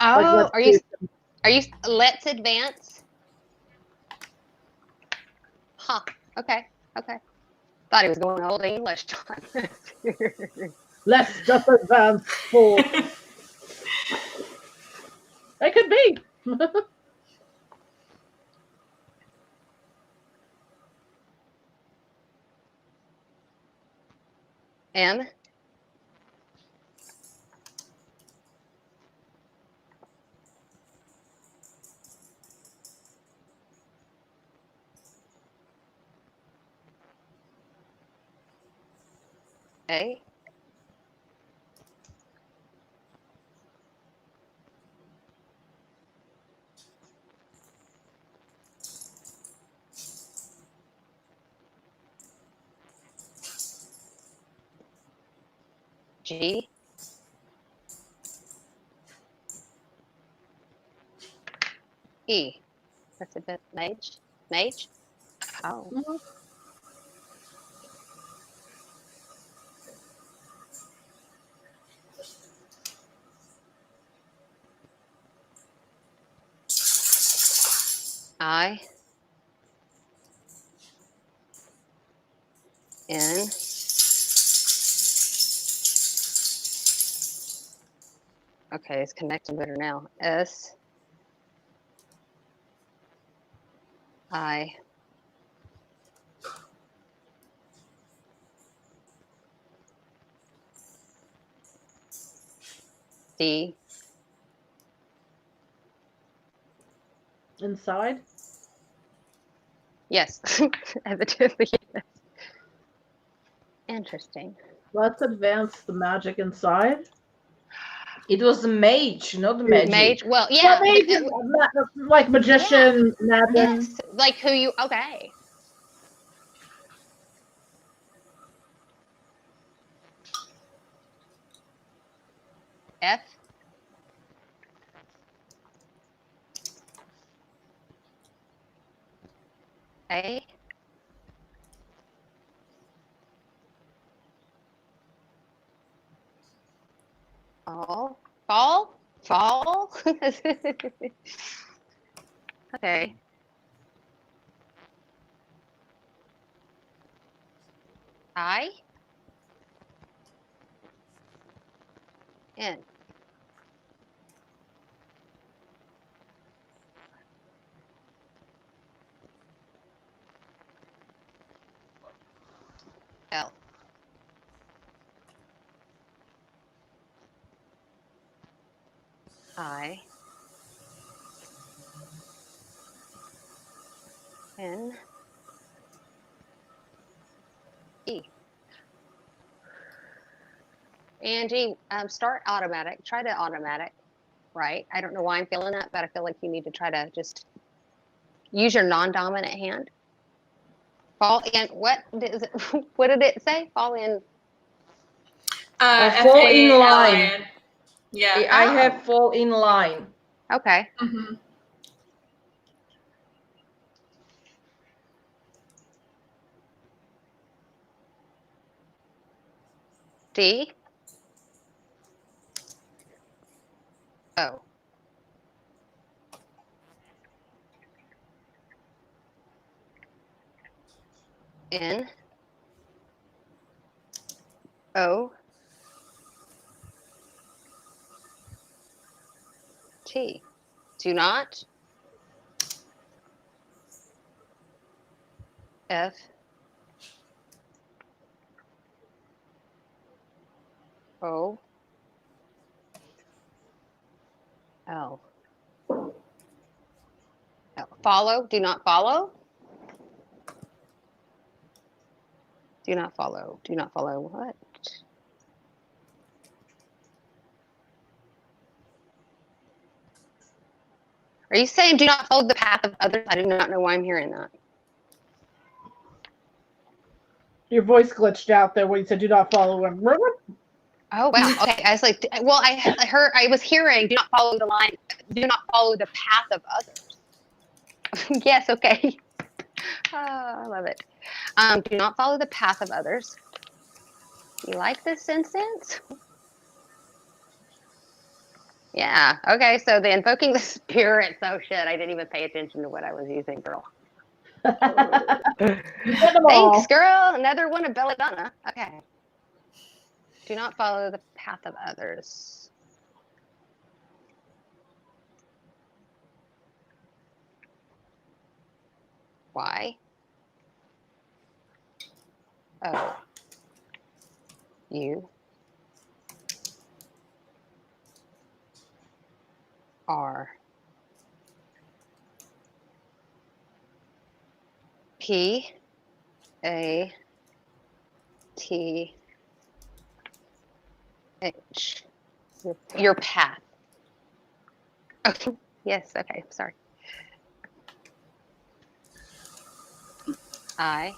Oh, let's are you? Let's advance. Huh. Okay. Thought he was going old English. Let's just advance forward. It could be. M. A. G. E. That's a bit mage. Mage? Oh. I. N. Okay, it's connecting better now. S. I. D. Inside. Yes, evidently. Yes. Interesting. Let's advance the magic inside. It was the mage, not the magic. Mage. Well, yeah. Well, mage is like magician, magic. Yes, like who you? Okay. F. A. Fall. Okay. I. N. L. I. N. E. Angie, start automatic. Try to automatic, right? I don't know why I'm feeling that, but I feel like you need to try to just use your non-dominant hand. Fall in. What did it say? Fall in. Fall in line. F-A-L-I-N. Yeah. I have fall in line. Okay. Mm-hmm. D. O. N. O. T. Do not. F. O. L. L. Follow. Do not follow. Do not follow. Do not follow what? Are you saying do not follow the path of others? I do not know why I'm hearing that. Your voice glitched out there when you said do not follow him. Oh wow. Okay. I was like, well, I was hearing do not follow the line. Do not follow the path of others. Yes. Okay. Oh, I love it. Do not follow the path of others. You like this sentence? Yeah. Okay. So the invoking the spirits. Oh shit! I didn't even pay attention to what I was using, girl. Thanks, girl. Another one of belladonna. Okay. Do not follow the path of others. Why? Oh. You are P A T H. Your path. Okay. Yes. Okay. Sorry. I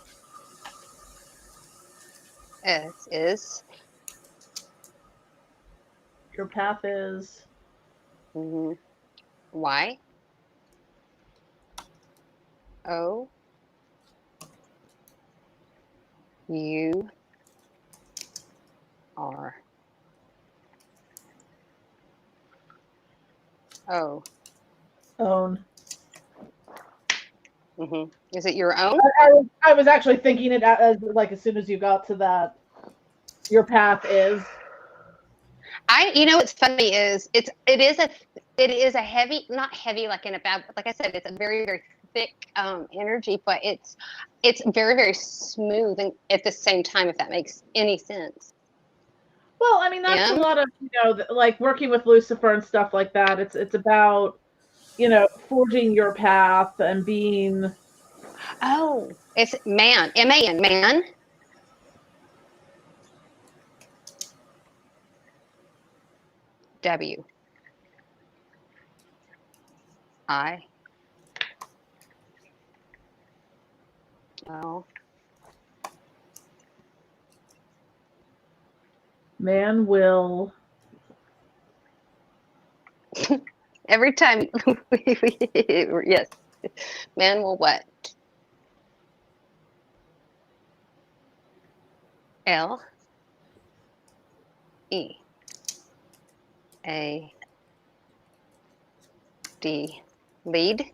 S is. Your path is. Mm-hmm. Y. O. U. R. O. Own. Mm-hmm. Is it your own? I was actually thinking it as like as soon as you got to that. Your path is. You know what's funny is it is a heavy, not heavy like in a bad, like I said, it's a very, very thick energy, but it's very, very smooth and at the same time, if that makes any sense. Well, I mean that's a lot of like working with Lucifer and stuff like that. It's about forging your path and being. Oh, it's man, M-A-N, man. W. I. Oh. Man will. Every time, yes. Man will what? L. E. A. D. Lead.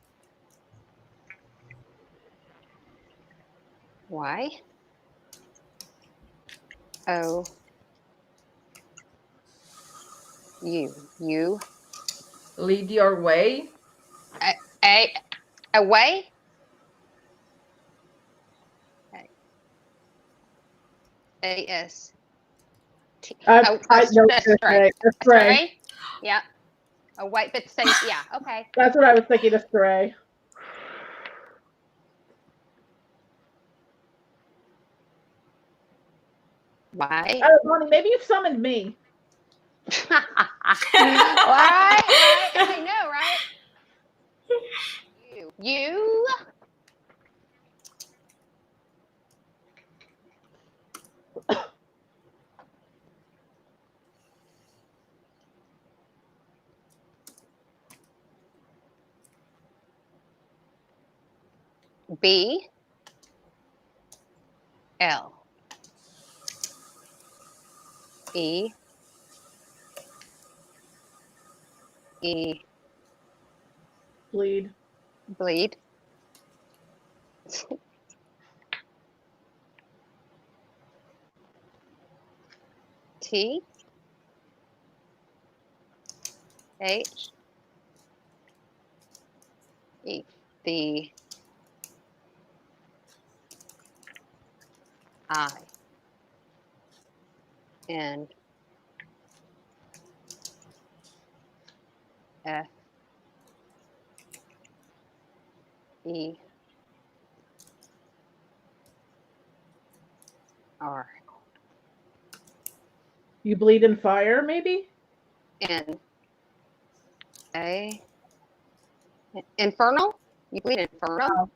Y. O. U. U. Lead your way. A. Away. A. S. T. No, Astray. Yeah. Away, but same. Yeah. Okay. That's what I was thinking. Astray. Why? Bonnie, maybe you've summoned me. Why? I know, right? You. B L E E Bleed. bleed T H E the I N F E R You bleed in fire, maybe? N A Infernal? You bleed infernal?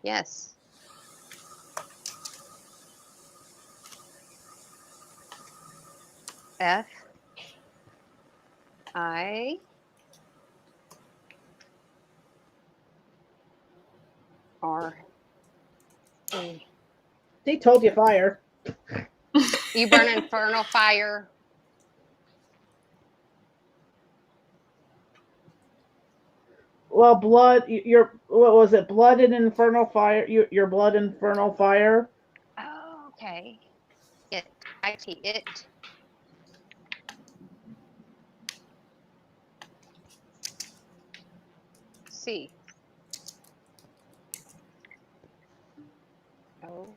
Yes. F I R E. They told you fire. You burn infernal fire. Well, blood. Your what was it? Blood in infernal fire. Your blood infernal fire. Oh, okay. It. C. O.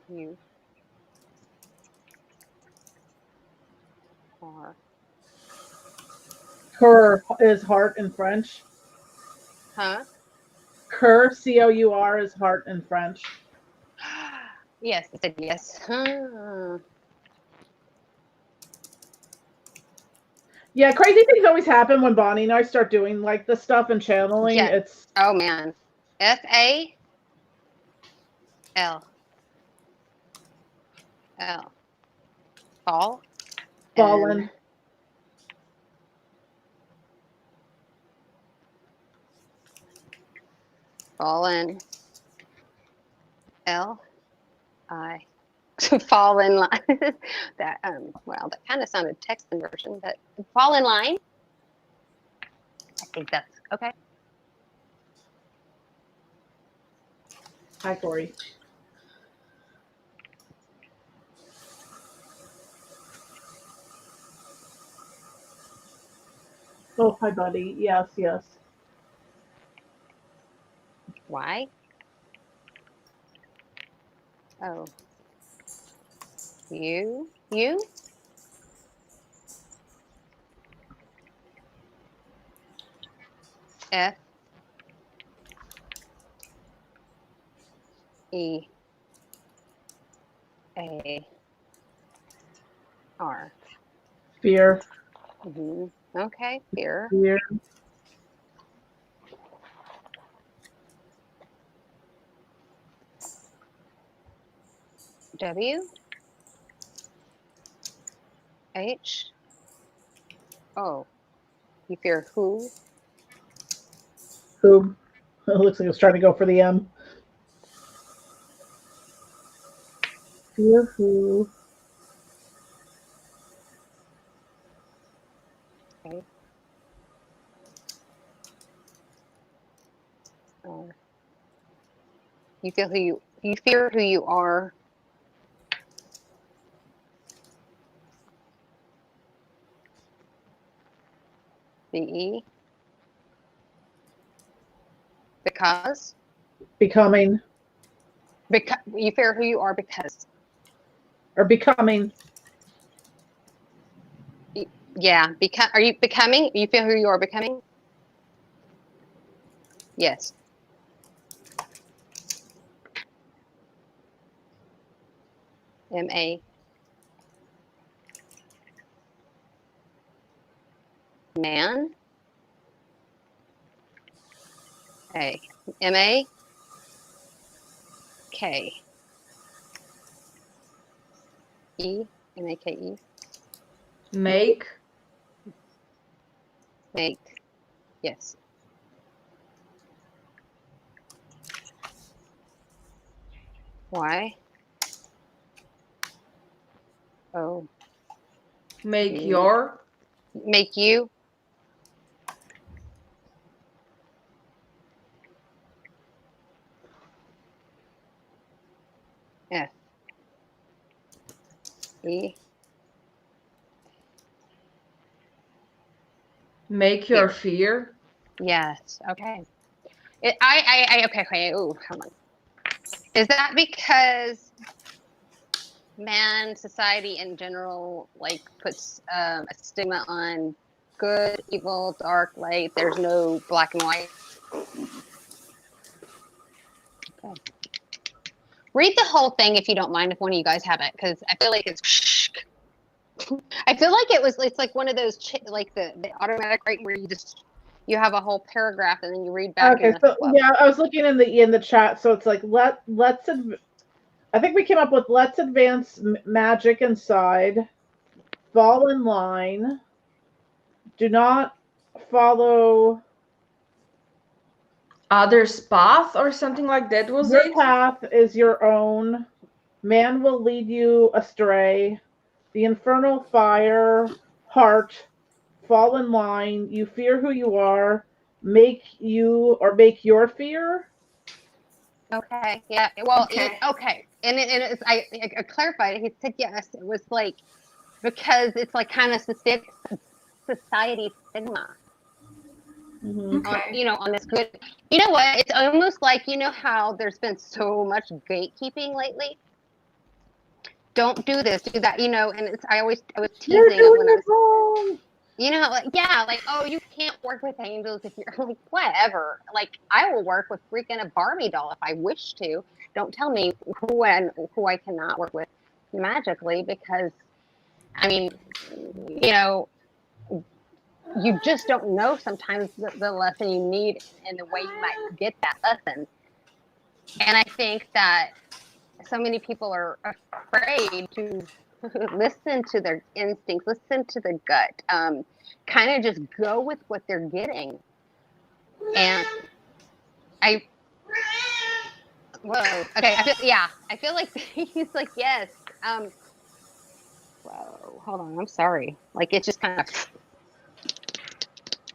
U. R. Cur is heart in French. Huh? Cur, C-O-U-R, is heart in French. Yes, I said yes. Yeah, crazy things always happen when Bonnie and I start doing like this stuff and channeling. Yeah. It's Oh man. FAL. L. Fall. fallen. Fallen. L. I. Fall in line. That well, that kind of sounded text conversion, but fall in line. I think that's okay. Hi, Corey. Oh, hi, buddy. Yes, yes. Why? Oh. You. F. E. A. R. Fear. Okay. Fear. Fear. W. H. O. You fear who? Who? It looks like it's trying to go for the M. Fear who? Okay. Or you feel who you fear who you are. The E. Because Becoming. you fear who you are because. Or becoming. Yeah. Are you becoming? You feel who you are becoming? Yes. M-A. Man. A. M-A. K. E. M-A-K-E. Make. Make. Yes. Why? Oh, Make you. your. Make you. F. E. Make your fear. Yes. Okay. Okay. Ooh, come on. Is that because society in general, like, puts a stigma on good, evil, dark, light? There's no black and white. Okay. Read the whole thing if you don't mind, if one of you guys haven't, because I feel like it's. I feel like it's like one of those like the automatic writing where you have a whole paragraph and then you read back. Okay, so yeah, I was looking in the chat, so it's like I think we came up with let's advance magic inside, fall in line, do not follow Others' path or something like that was your it? path is your own, man will lead you astray, the infernal fire, heart, fall in line, you fear who you are, make your fear. Okay. Yeah. Well. Okay. Okay. And it's I clarified it. He said yes. It was like because it's like kind of society stigma. Mm-hmm. Okay. On this good. You know what? It's almost like how there's been so much gatekeeping lately. Don't do this, do that. And I was teasing You're it doing when I it wrong. like, oh, you can't work with angels if you're like, whatever. Like, I will work with freaking a Barbie doll if I wish to. Don't tell me who I cannot work with magically, because, I mean, you just don't know sometimes the lesson you need and the way you might get that lesson. And I think that so many people are afraid to listen to their instincts, listen to the gut, kind of just go with what they're getting. And whoa, okay, I feel like he's like, yes. Whoa, hold on, I'm sorry. Like, it just kind of.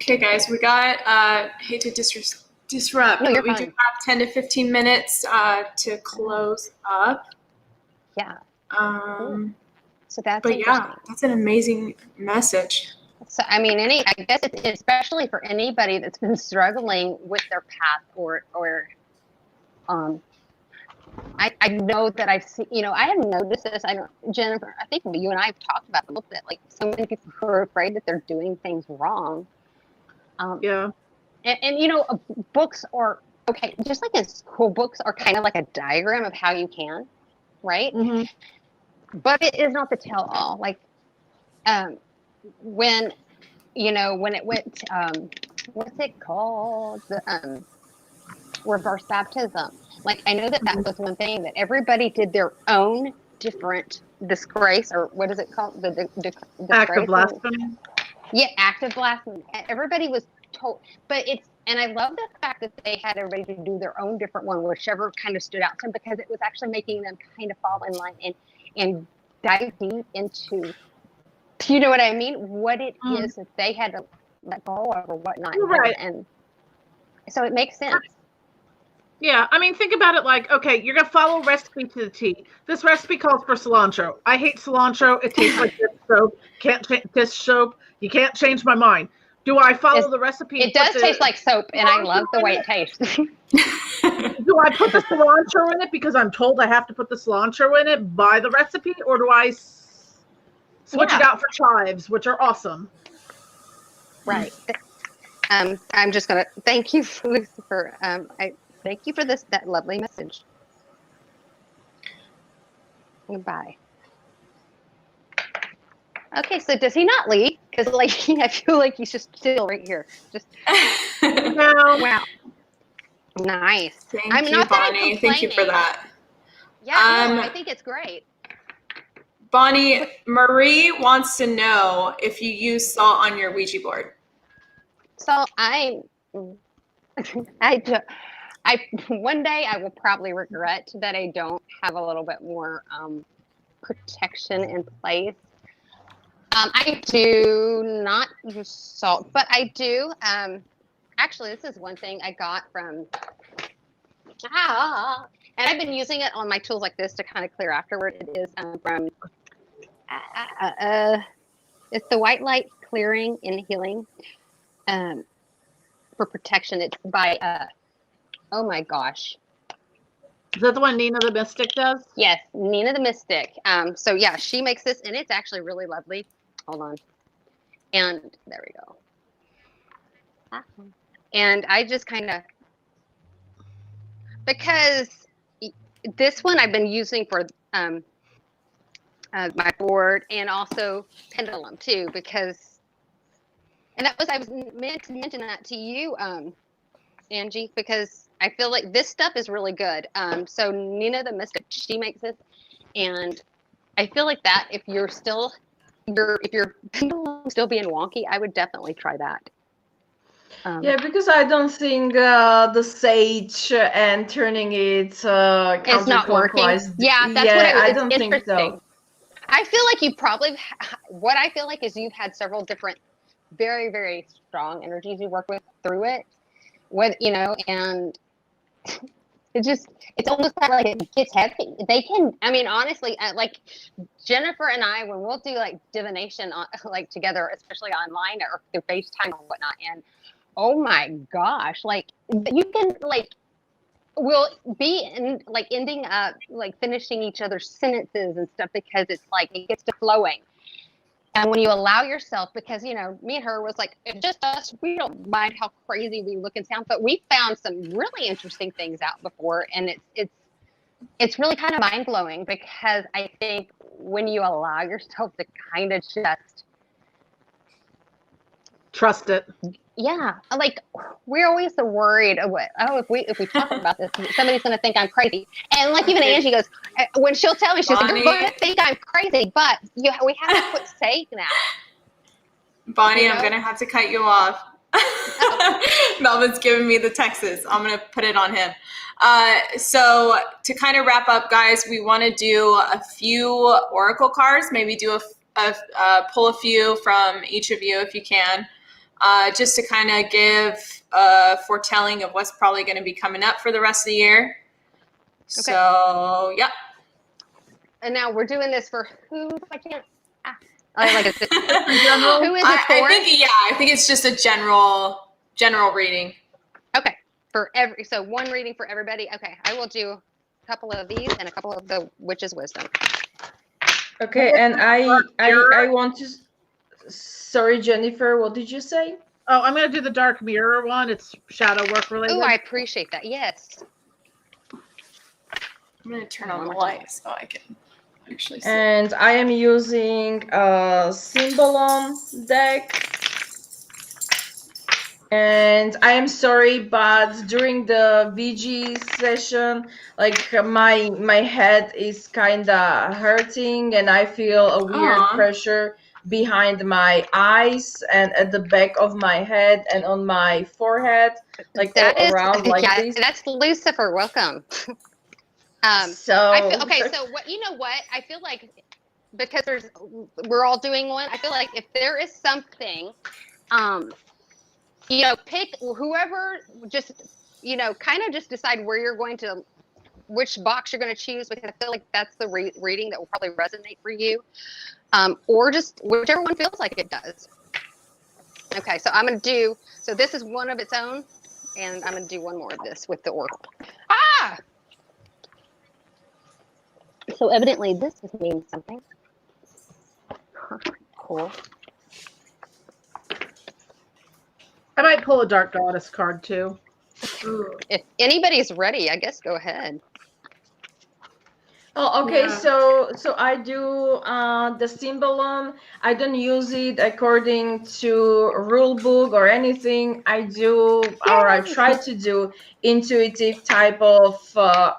Okay, guys, we got, hate to disrupt, No, but you're we fine. do have 10 to 15 minutes to close up. Yeah. So but yeah, that's an amazing message. So, I mean, I guess it's especially for anybody that's been struggling with their path or I know that I've seen, I have noticed this. Jennifer, I think you and I have talked about it a little bit, like so many people who are afraid that they're doing things wrong. Yeah. And books are, okay, just like in school, books are kind of like a diagram of how you can, right? Mm-hmm. But it is not the tell-all. Like, when it went, what's it called? The reverse baptism. Like, I know that was one thing that everybody did their own different disgrace, or what is it called? The Act of disgrace. blasphemy. Yeah, act of blasphemy. Everybody was told, and I love the fact that they had everybody to do their own different one, whichever kind of stood out to them, because it was actually making them kind of fall in line and dive deep into, you know what I mean? What it is that they had to let go of or whatnot. Right. And so it makes sense. Yeah, I mean, think about it like, okay, you're going to follow recipe to the T. This recipe calls for cilantro. I hate cilantro. It tastes like dish soap. Dish soap. You can't change my mind. Do I follow the recipe? It does taste like soap, and I love the way it tastes. Do I put the cilantro in it because I'm told I have to put the cilantro in it by the recipe, or do I switch it out for chives, which are awesome? Right. I'm just going to thank you, Lucifer. Thank you for that lovely message. Goodbye. Okay, so does he not leave? Because I feel like he's just still right here. Just wow, nice. Thank you, Bonnie. Thank you for that. Yeah, I think it's great. Bonnie, Marie wants to know if you use salt on your Ouija board. So I do, I one day I will probably regret that I don't have a little bit more protection in place. I do not use salt, but I do. Actually, this is one thing I got from. And I've been using it on my tools like this to kind of clear afterward. It is from. It's the white light clearing and healing. For protection. It's by oh my gosh. Is that the one Nina the Mystic does? Yes, Nina the Mystic. So yeah, she makes this and it's actually really lovely. Hold on. And there we go. And I just kind of, because this one I've been using for my board and also pendulum too, because, and that was, I was meant to mention that to you, Angie, because I feel like this stuff is really good. So Nina the Mystic, she makes this, and I feel like that if you're still, if your pendulum still being wonky, I would definitely try that. Yeah, because I don't think the sage and turning it It's not working. counterclockwise. Yeah, that's yeah, what I it's don't think interesting. so. I feel like you probably, what I feel like is you've had several different, very, very strong energies you work with through it, with, you know, and it's almost kind of like it gets heavy. They can, I mean, honestly, like Jennifer and I, when we'll do like divination on, like together, especially online or through FaceTime or whatnot, and oh my gosh, like you can like, we'll be in, like ending up like finishing each other's sentences and stuff because it's like it gets to flowing. And when you allow yourself, because, you know, me and her was like, it's just us, we don't mind how crazy we look and sound, but we found some really interesting things out before. And it's really kind of mind blowing because I think when you allow yourself to kind of just Trust it. yeah, like we're always so worried of what, oh, if we talk about this, somebody's going to think I'm crazy. And like even Angie goes, when she'll tell me, she's like, you're going to think I'm crazy, but we have to quit saying that. Bonnie, you know? I'm going to have to cut you off. Melvin's giving me the Texas. I'm going to put it on him. So to kind of wrap up, guys, we want to do a few oracle cards, maybe do pull a few from each of you if you can. Just to kind of give a foretelling of what's probably going to be coming up for the rest of the year. Okay. So, yeah. And now we're doing this for who? I can't. Like who is it for? I think it's just a general reading. Okay. So one reading for everybody. Okay. I will do a couple of these and a couple of the Witch's Wisdom. Okay. And I want to. Sorry, Jennifer, what did you say? Oh, I'm going to do the Dark Mirror one. It's shadow work related. Oh, I appreciate that. Yes. I'm going to turn on the light so I can actually see. And I am using a Symbolon deck. And I am sorry, but during the VG session, like my head is kind of hurting and I feel a weird pressure behind my eyes and at the back of my head and on my forehead, like that all around like this. That's Lucifer. Welcome. So what, you know what? I feel like because we're all doing one. I feel like if there is something, you know, pick whoever. Just, you know, kind of just decide where you're going to, which box you're going to choose, because I feel like that's the reading that will probably resonate for you. Or just whichever one feels like it does. Okay, so I'm going to do, so this is one of its own, and I'm going to do one more of this with the oracle. So evidently this means something. Cool. I might pull a Dark Goddess card too. If anybody's ready, I guess go ahead. Oh, okay. Yeah. So I do the Symbolon. I don't use it according to rule book or anything. I do, or I try to do intuitive type of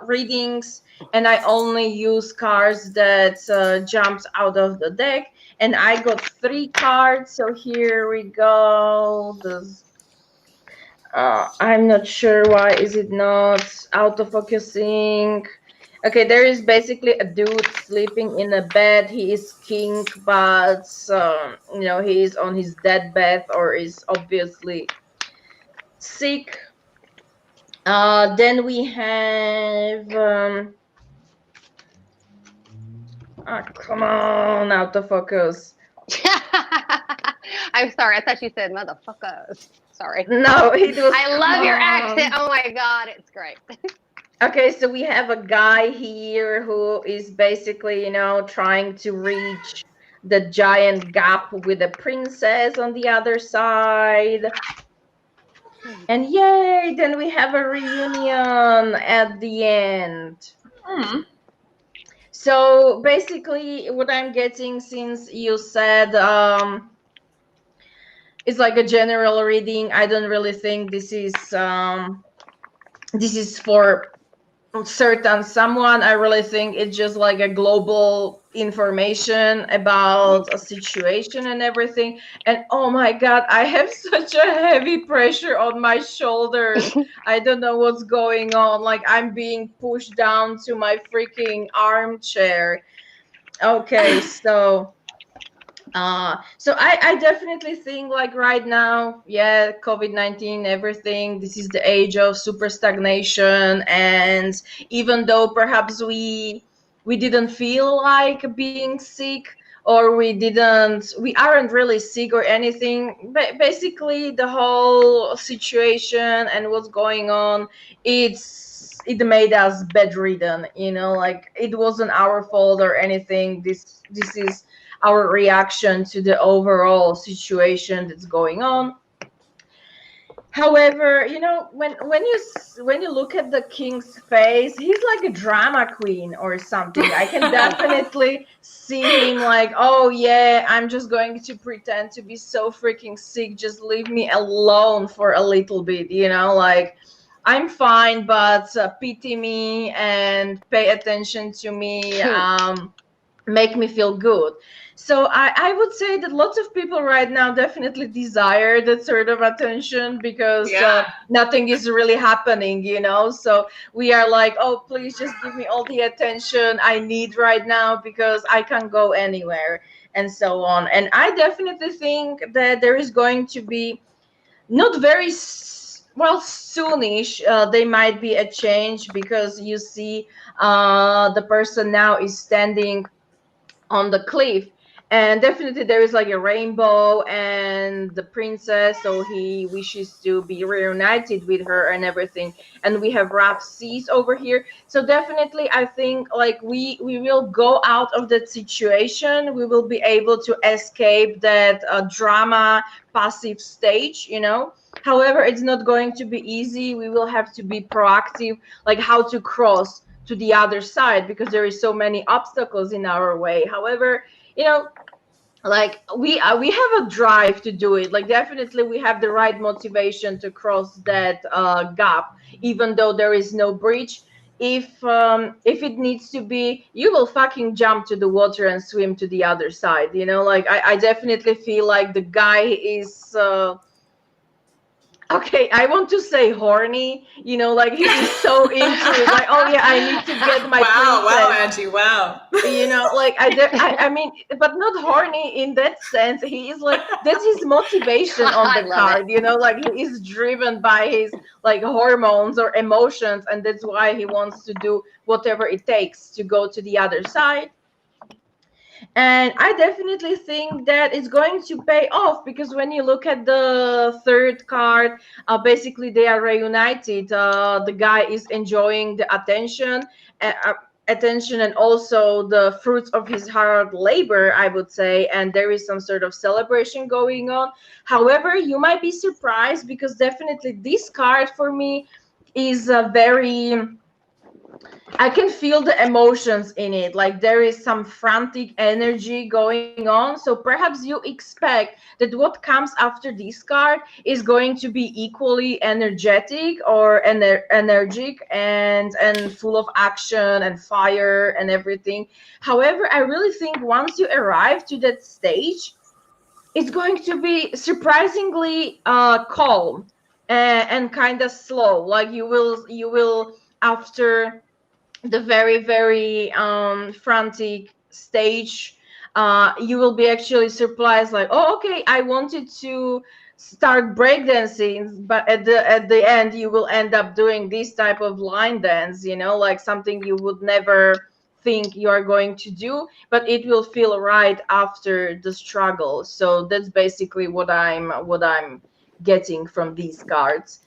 readings, and I only use cards that jumps out of the deck. And I got 3 cards. So here we go. I'm not sure why is it not autofocusing. Okay, there is basically a dude sleeping in a bed. He is king, but he is on his deathbed or is obviously sick. Then we have come on, autofocus. I'm sorry. I thought you said motherfuckers. Sorry. No, it was. I love your accent. Oh my god, it's great. Okay, so we have a guy here who is basically, trying to reach the giant gap with a princess on the other side. And yay, then we have a reunion at the end. So basically what I'm getting, since you said it's like a general reading, I don't really think this is for certain someone. I really think it's just like a global information about a situation and everything. And oh my god, I have such a heavy pressure on my shoulders. I don't know what's going on. Like I'm being pushed down to my freaking armchair. Okay, so I definitely think like right now, yeah, COVID-19, everything, this is the age of super stagnation. And even though perhaps we didn't feel like being sick, or we aren't really sick or anything, but basically the whole situation and what's going on, it made us bedridden, like it wasn't our fault or anything. This is our reaction to the overall situation that's going on. However, when you look at the king's face, he's like a drama queen or something. I can definitely see him like, oh yeah, I'm just going to pretend to be so freaking sick. Just leave me alone for a little bit, like I'm fine, but pity me and pay attention to me, make me feel good. So I would say that lots of people right now definitely desire that sort of attention, because nothing is really happening, so we are like, oh, please just give me all the attention I need right now, because I can't go anywhere, and so on. And I definitely think that there is going to be, not very soonish, there might be a change, because you see the person now is standing on the cliff, and definitely there is like a rainbow and the princess, so he wishes to be reunited with her and everything. And we have rough seas over here, so definitely I think like we will go out of that situation. We will be able to escape that drama passive stage. However, it's not going to be easy. We will have to be proactive, like how to cross to the other side, because there is so many obstacles in our way. However, like we have a drive to do it. Like definitely we have the right motivation to cross that gap, even though there is no bridge. If it needs to be, you will fucking jump to the water and swim to the other side. Like I definitely feel like the guy is okay, I want to say horny, like he is so into it, like, oh yeah, I need to get my Angie, princess. wow. Like I mean, but not horny in that sense. He is like, that's his motivation on the card, like he is driven by his like hormones or emotions, and that's why he wants to do whatever it takes to go to the other side. And I definitely think that it's going to pay off, because when you look at the third card, basically they are reunited. The guy is enjoying the attention and also the fruits of his hard labor, I would say, and there is some sort of celebration going on. However, you might be surprised, because definitely this card for me is I can feel the emotions in it. Like there is some frantic energy going on. So perhaps you expect that what comes after this card is going to be equally energetic or energetic and full of action and fire and everything. However, I really think once you arrive to that stage, it's going to be surprisingly calm. and kind of slow. Like you will after the very very frantic stage, you will be actually surprised, like, oh, okay, I wanted to start breakdancing, but at the end you will end up doing this type of line dance, like something you would never think you are going to do, but it will feel right after the struggle. So that's basically what I'm getting from these cards.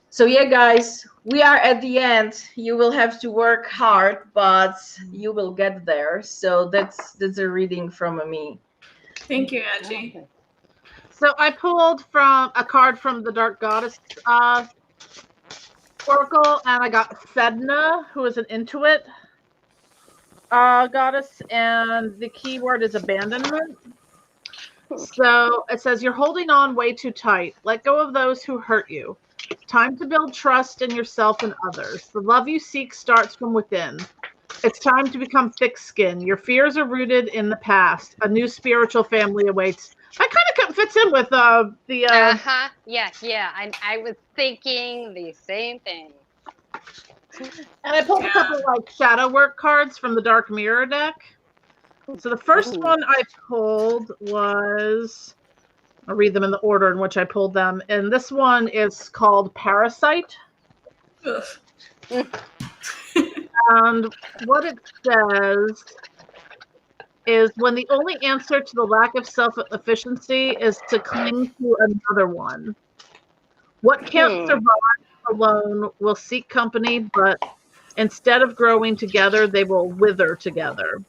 So yeah, guys, we are at the end. You will have to work hard, but you will get there. So that's a reading from me. Thank you, Angie. So I pulled from a card from the Dark Goddess Oracle, and I got Sedna, who is an Intuit goddess, and the keyword is abandonment. So it says, you're holding on way too tight. Let go of those who hurt you. Time to build trust in yourself and others. The love you seek starts from within. It's time to become thick-skinned. Your fears are rooted in the past. A new spiritual family awaits. That kind of fits in with the. Yeah. I was thinking the same thing. And I pulled a couple like shadow work cards from the Dark Mirror deck. So the first one I pulled was, I'll read them in the order in which I pulled them. And this one is called Parasite. And what it says is, when the only answer to the lack of self-efficiency is to cling to another one. What can't survive alone will seek company, but instead of growing together, they will wither together.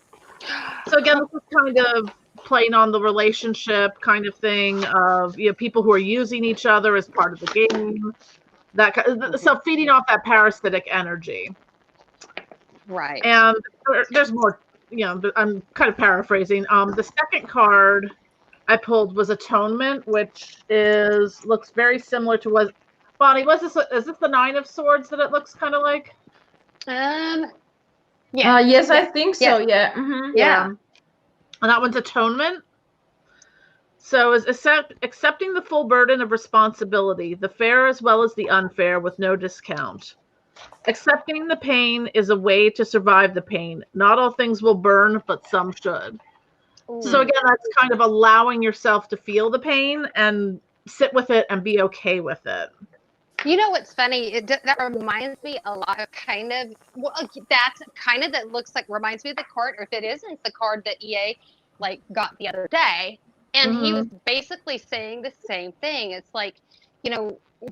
So again, this is kind of playing on the relationship kind of thing of, people who are using each other as part of the game. So feeding off that parasitic energy. Right. And there's more, I'm kind of paraphrasing. The second card I pulled was Atonement, which looks very similar to what, Bonnie, is this the Nine of Swords that it looks kind of like? Yeah. Yes, I think so. Yeah. Yeah. And that one's Atonement. So is accepting the full burden of responsibility, the fair as well as the unfair, with no discount. Accepting the pain is a way to survive the pain. Not all things will burn, but some should. So again, that's kind of allowing yourself to feel the pain and sit with it and be okay with it. You know what's funny? That reminds me a lot of that looks like, reminds me of the card, or if it isn't, the card that EA got the other day. And he was basically saying the same thing. It's like,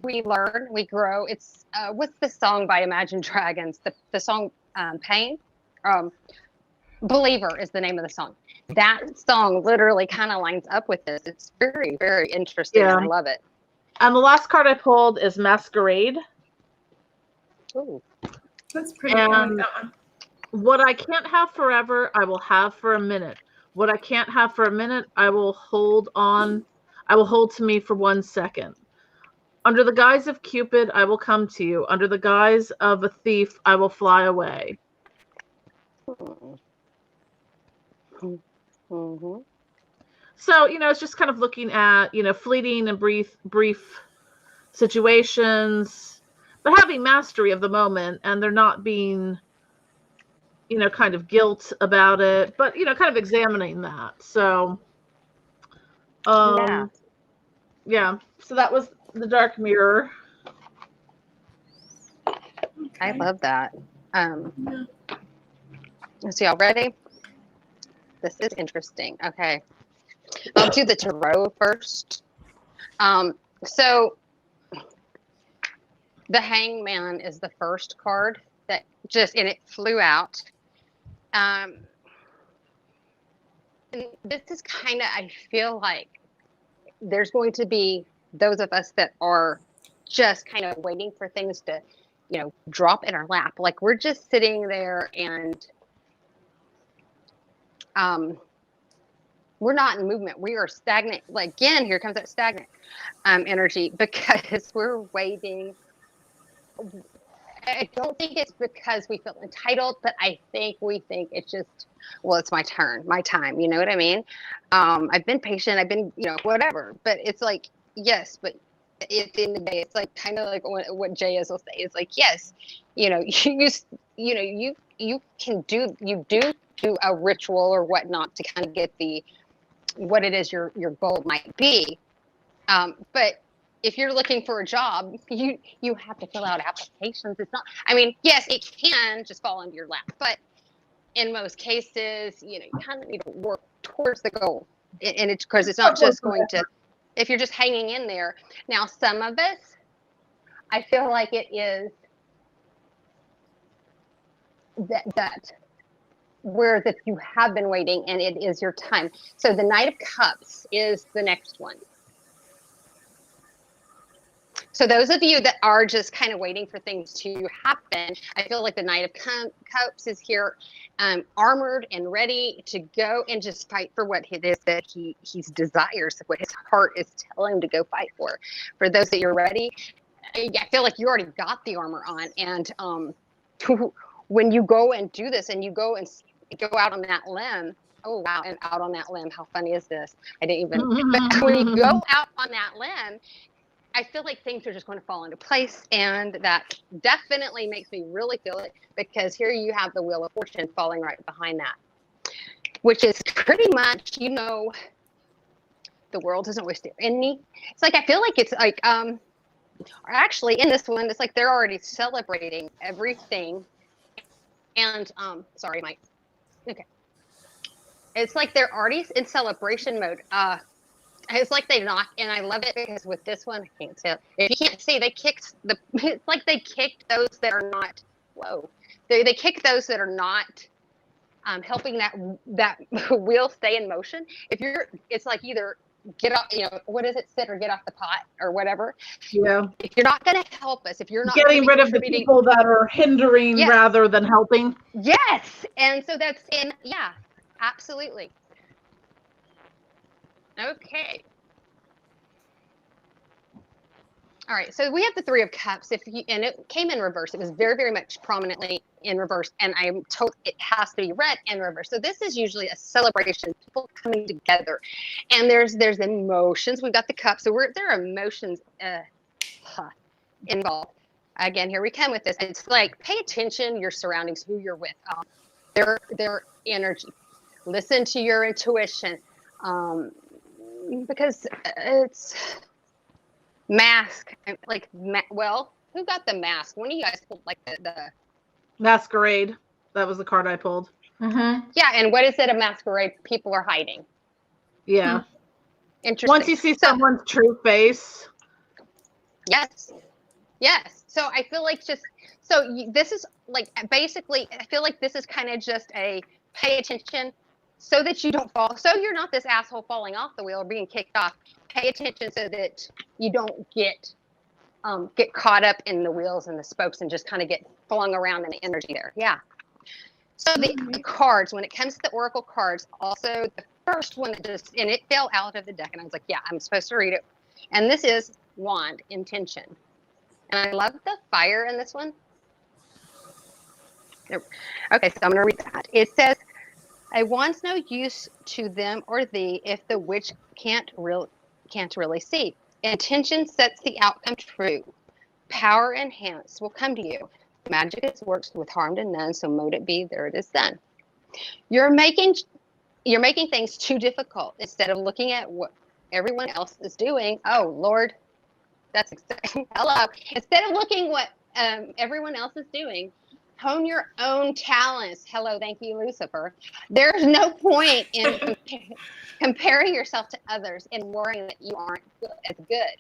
we learn, we grow. It's what's the song by Imagine Dragons? The song Pain? Believer is the name of the song. That song literally kind of lines up with this. It's very, very interesting. Yeah. I love it. And the last card I pulled is Masquerade. Ooh. That's pretty. I like that one. What I can't have forever, I will have for a minute. What I can't have for a minute, I will hold to me for 1 second. Under the guise of Cupid, I will come to you. Under the guise of a thief, I will fly away. Mm-hmm. So, it's just kind of looking at, fleeting and brief situations, but having mastery of the moment, and there not being, kind of guilt about it, but, kind of examining that. So, yeah. So that was the Dark Mirror. I love that. So y'all ready? This is interesting. Okay. I'll do the tarot first. So the Hangman is the first card that and it flew out. And this is kind of, I feel like there's going to be those of us that are just kind of waiting for things to, drop in our lap. Like we're just sitting there and we're not in movement. We are stagnant. Like, again, here comes that stagnant energy because we're waiting. I don't think it's because we feel entitled, but I think we think it's just, well, it's my turn, my time. You know what I mean? I've been patient. I've been, whatever. But it's like, yes, but at the end of the day, it's like kind of like what Jay will say. It's like, yes, you can do a ritual or whatnot to kind of get what it is your goal might be. But if you're looking for a job, you have to fill out applications. It's not, I mean, yes, it can just fall into your lap, but in most cases, you kind of need to work towards the goal. And it's because it's not just going to, if you're just hanging in there. Now, some of us, I feel like it is that where that you have been waiting and it is your time. So the Knight of Cups is the next one. So those of you that are just kind of waiting for things to happen, I feel like the Knight of Cups is here, armored and ready to go and just fight for what it is that he desires, what his heart is telling him to go fight for. For those that you're ready, I feel like you already got the armor on. And when you go and do this and you go out on that limb, oh, wow, and out on that limb, how funny is this? I didn't even, but when you go out on that limb, I feel like things are just going to fall into place, and that definitely makes me really feel it, because here you have the Wheel of Fortune falling right behind that, which is pretty much, the world doesn't wish their enemy. It's like, I feel like it's like, actually in this one, it's like they're already celebrating everything, and, sorry, Mike. Okay. It's like they're already in celebration mode. It's like they knock, and I love it because with this one, I can't tell. If you can't see, it's like they kicked those that are not, they kicked those that are not helping that wheel stay in motion. It's like either get off, what is it, sit or get off the pot or whatever. Yeah. If you're not going to help us, if you're not getting rid of the people that are hindering rather than helping. Yes. And so yeah, absolutely. Okay. All right. So we have the Three of Cups. And it came in reverse. It was very, very much prominently in reverse. And I'm told it has to be read in reverse. So this is usually a celebration, people coming together. And there's emotions. We've got the cup. So there are emotions involved. Again, here we come with this. It's like, pay attention, your surroundings, who you're with, their energy. Listen to your intuition. Because it's mask, like, who got the mask? One of you guys pulled like the Masquerade. That was the card I pulled. Mm-hmm. Yeah, and what is it? A masquerade? People are hiding. Yeah. Interesting. Once you see someone's true face. Yes. So I feel like this is like, basically, I feel like this is kind of just a pay attention, so that you don't fall, so you're not this asshole falling off the wheel or being kicked off. Pay attention so that you don't get caught up in the wheels and the spokes and just kind of get flung around in the energy there. Yeah. So the cards, when it comes to the Oracle cards, also the first one and it fell out of the deck, and I was like, yeah, I'm supposed to read it. And this is Wand, Intention. And I love the fire in this one. Okay, so I'm going to read that. It says, "A wand's no use to them or thee if the witch can't really see. Intention sets the outcome true. Power enhanced will come to you. Magic is works with harm to none, so mote it be, there it is done." You're making things too difficult. Instead of looking at what everyone else is doing, oh Lord, that's exactly, hello. Instead of looking what everyone else is doing, hone your own talents. Hello, thank you, Lucifer. There's no point in comparing yourself to others and worrying that you aren't as good.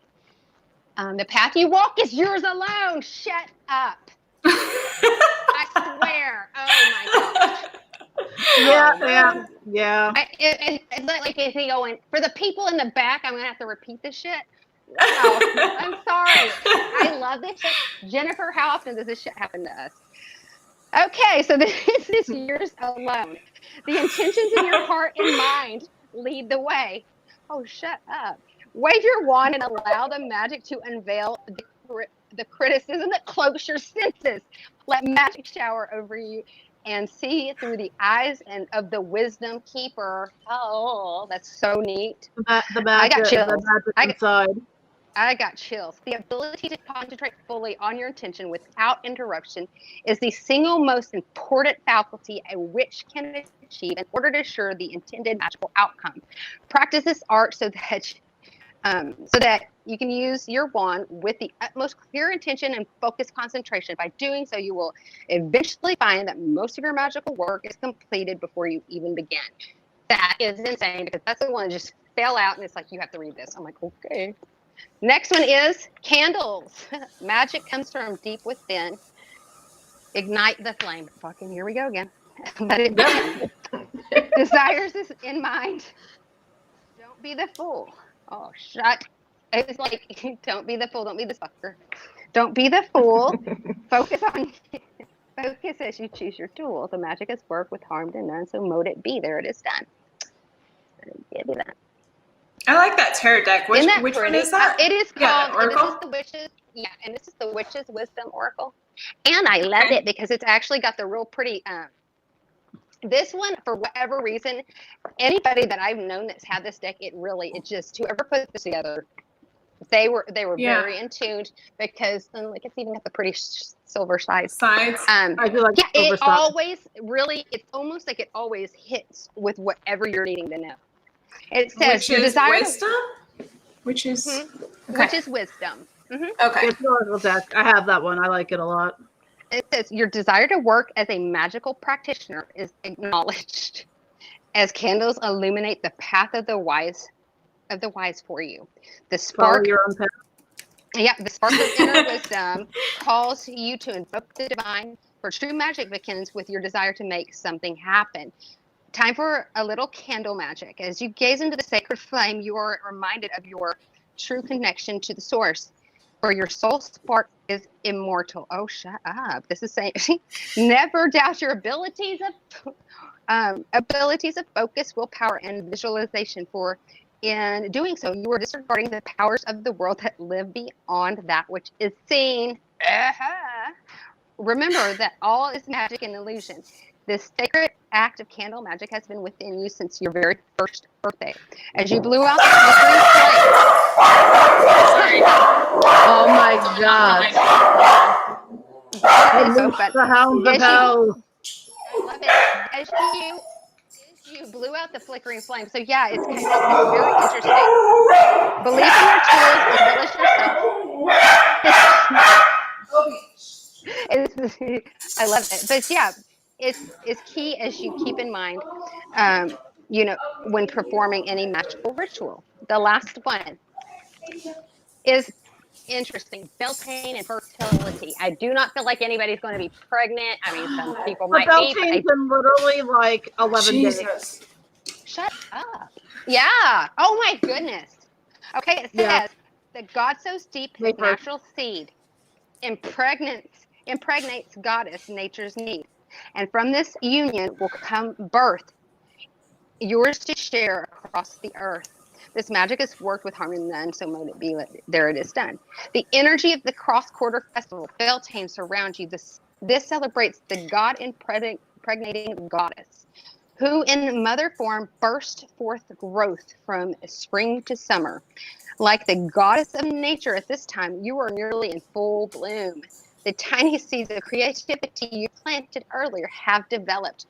The path you walk is yours alone. Shut up. I swear. Oh my gosh. Yeah. It's like, is he going, for the people in the back, I'm going to have to repeat this shit? Wow. I'm sorry. I love this shit. Jennifer, how often does this shit happen to us? Okay, so this is yours alone. The intentions in your heart and mind lead the way. Oh, shut up. Wave your wand and allow the magic to unveil the criticism that cloaks your senses. Let magic shower over you and see through the eyes of the wisdom keeper. Oh, that's so neat. The magic inside. I got chills. The ability to concentrate fully on your intention without interruption is the single most important faculty a witch can achieve in order to assure the intended magical outcome. Practice this art so that you can use your wand with the utmost clear intention and focused concentration. By doing so, you will eventually find that most of your magical work is completed before you even begin. That is insane, because that's the one that just fell out, and it's like, you have to read this. I'm like, okay. Next one is candles. Magic comes from deep within. Ignite the flame. Fucking here we go again. Let it burn. Desires is in mind. Don't be the fool. Oh, shut. It's like, don't be the fool. Don't be the sucker. Don't be the fool. Focus as you choose your tool. The magic is work with harm to none, so mote it be. There it is done. Give you that. I like that tarot deck. Which one is that? It is called, Oracle? This is the Witch's, and this is the Witch's Wisdom Oracle. And I love it because it's actually got the real pretty, this one, for whatever reason, anybody that I've known that's had this deck, it just, whoever put this together, they were very in tune, because like, it's even got the pretty silver sides. I feel like it always really, it's almost like it always hits with whatever you're needing to know. It says Which is wisdom? Which is Which is wisdom. Okay. It's an oracle deck. I have that one. I like it a lot. It says your desire to work as a magical practitioner is acknowledged as candles illuminate the path of the wise for you. The spark, your own path. The spark of inner wisdom calls you to invoke the divine. For true magic begins with your desire to make something happen. Time for a little candle magic. As you gaze into the sacred flame, you are reminded of your true connection to the source. For your soul spark is immortal. Oh, shut up. This is saying, never doubt your abilities of focus, willpower, and visualization. For in doing so, you are disregarding the powers of the world that live beyond that which is seen. Remember that all is magic and illusion. This sacred act of candle magic has been within you since your very first birthday. As you blew out the flickering flame. Oh my God. The hounds of hell. I love it. As you blew out the flickering flame. So yeah, it's kind of very interesting. Believe in your tools as well as yourself. I love it. But yeah, it's key, as you keep in mind, when performing any magical ritual. The last one is interesting. Beltane and fertility. I do not feel like anybody's going to be pregnant. I mean, some people might be. Beltane's in literally like 11 days. Shut up. Yeah. Oh my goodness. Okay, it says the God sows deep his natural seed, impregnates goddess nature's need. And from this union will come birth, yours to share across the earth. This magic is worked with harm and none, so mote it be. There it is done. The energy of the cross-quarter festival, Beltane, surrounds you. This celebrates the God impregnating goddess, who in mother form burst forth growth from spring to summer. Like the goddess of nature at this time, you are nearly in full bloom. The tiny seeds of creativity you planted earlier have developed.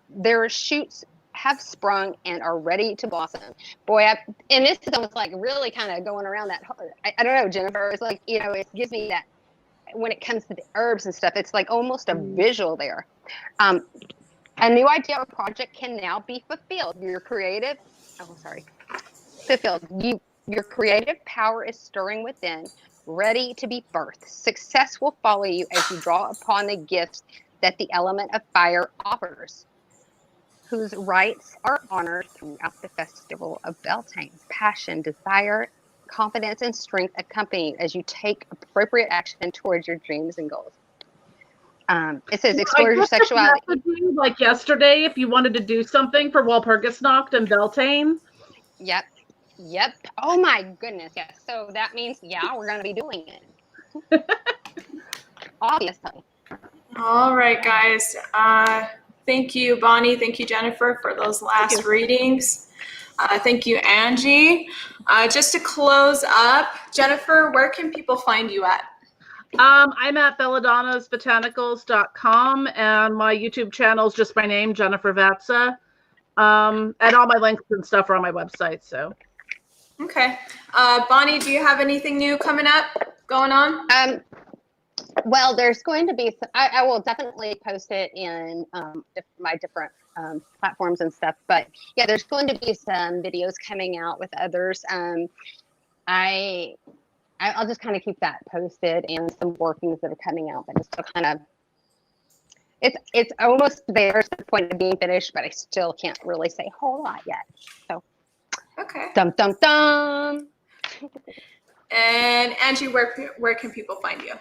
Their shoots have sprung and are ready to blossom. Boy, and this is almost like really kind of going around that. I don't know, Jennifer. It's like, it gives me that when it comes to the herbs and stuff, it's like almost a visual there. A new idea or project can now be fulfilled. Your creative power is stirring within, ready to be birthed. Success will follow you as you draw upon the gifts that the element of fire offers, whose rites are honored throughout the festival of Beltane. Passion, desire, confidence, and strength accompany you as you take appropriate action towards your dreams and goals. It says explore your sexuality. Like yesterday, if you wanted to do something for Walpurgisnacht and Beltane. Yep. Oh my goodness, yes. So that means, we're going to be doing it. Obviously. All right, guys. Thank you, Bonnie. Thank you, Jennifer, for those last readings. Thank you, Angie. Just to close up, Jennifer, where can people find you at? I'm at belladonnasbotanicals.com, and my YouTube channel is just my name, Jennifer Vatza. And all my links and stuff are on my website. So, okay. Bonnie, do you have anything new coming up, going on? Well, there's going to be, I will definitely post it in my different platforms and stuff. But yeah, there's going to be some videos coming out with others. I'll just kind of keep that posted, and some workings that are coming out, but it's still kind of, it's almost there to the point of being finished, but I still can't really say a whole lot yet. So, okay. Dum dum dum. And Angie, where can people find you?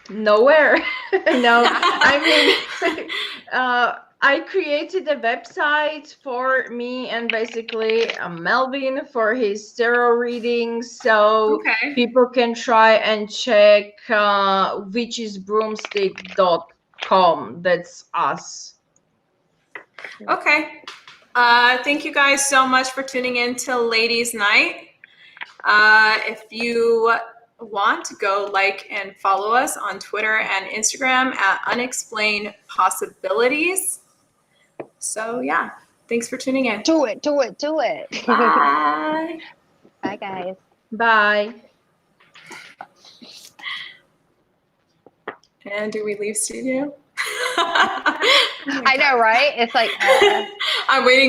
Nowhere. No, I mean, I created a website for me and basically Melvin for his tarot readings, so people can try and check witchesbroomstick.com. That's us. Okay. Thank you guys so much for tuning in to Ladies Night. If you want to go like and follow us on Twitter and Instagram at Unexplained Possibilities. So yeah, thanks for tuning in. Do it. Bye. Bye, guys. Bye. And do we leave studio? I know, right? It's like I'm waiting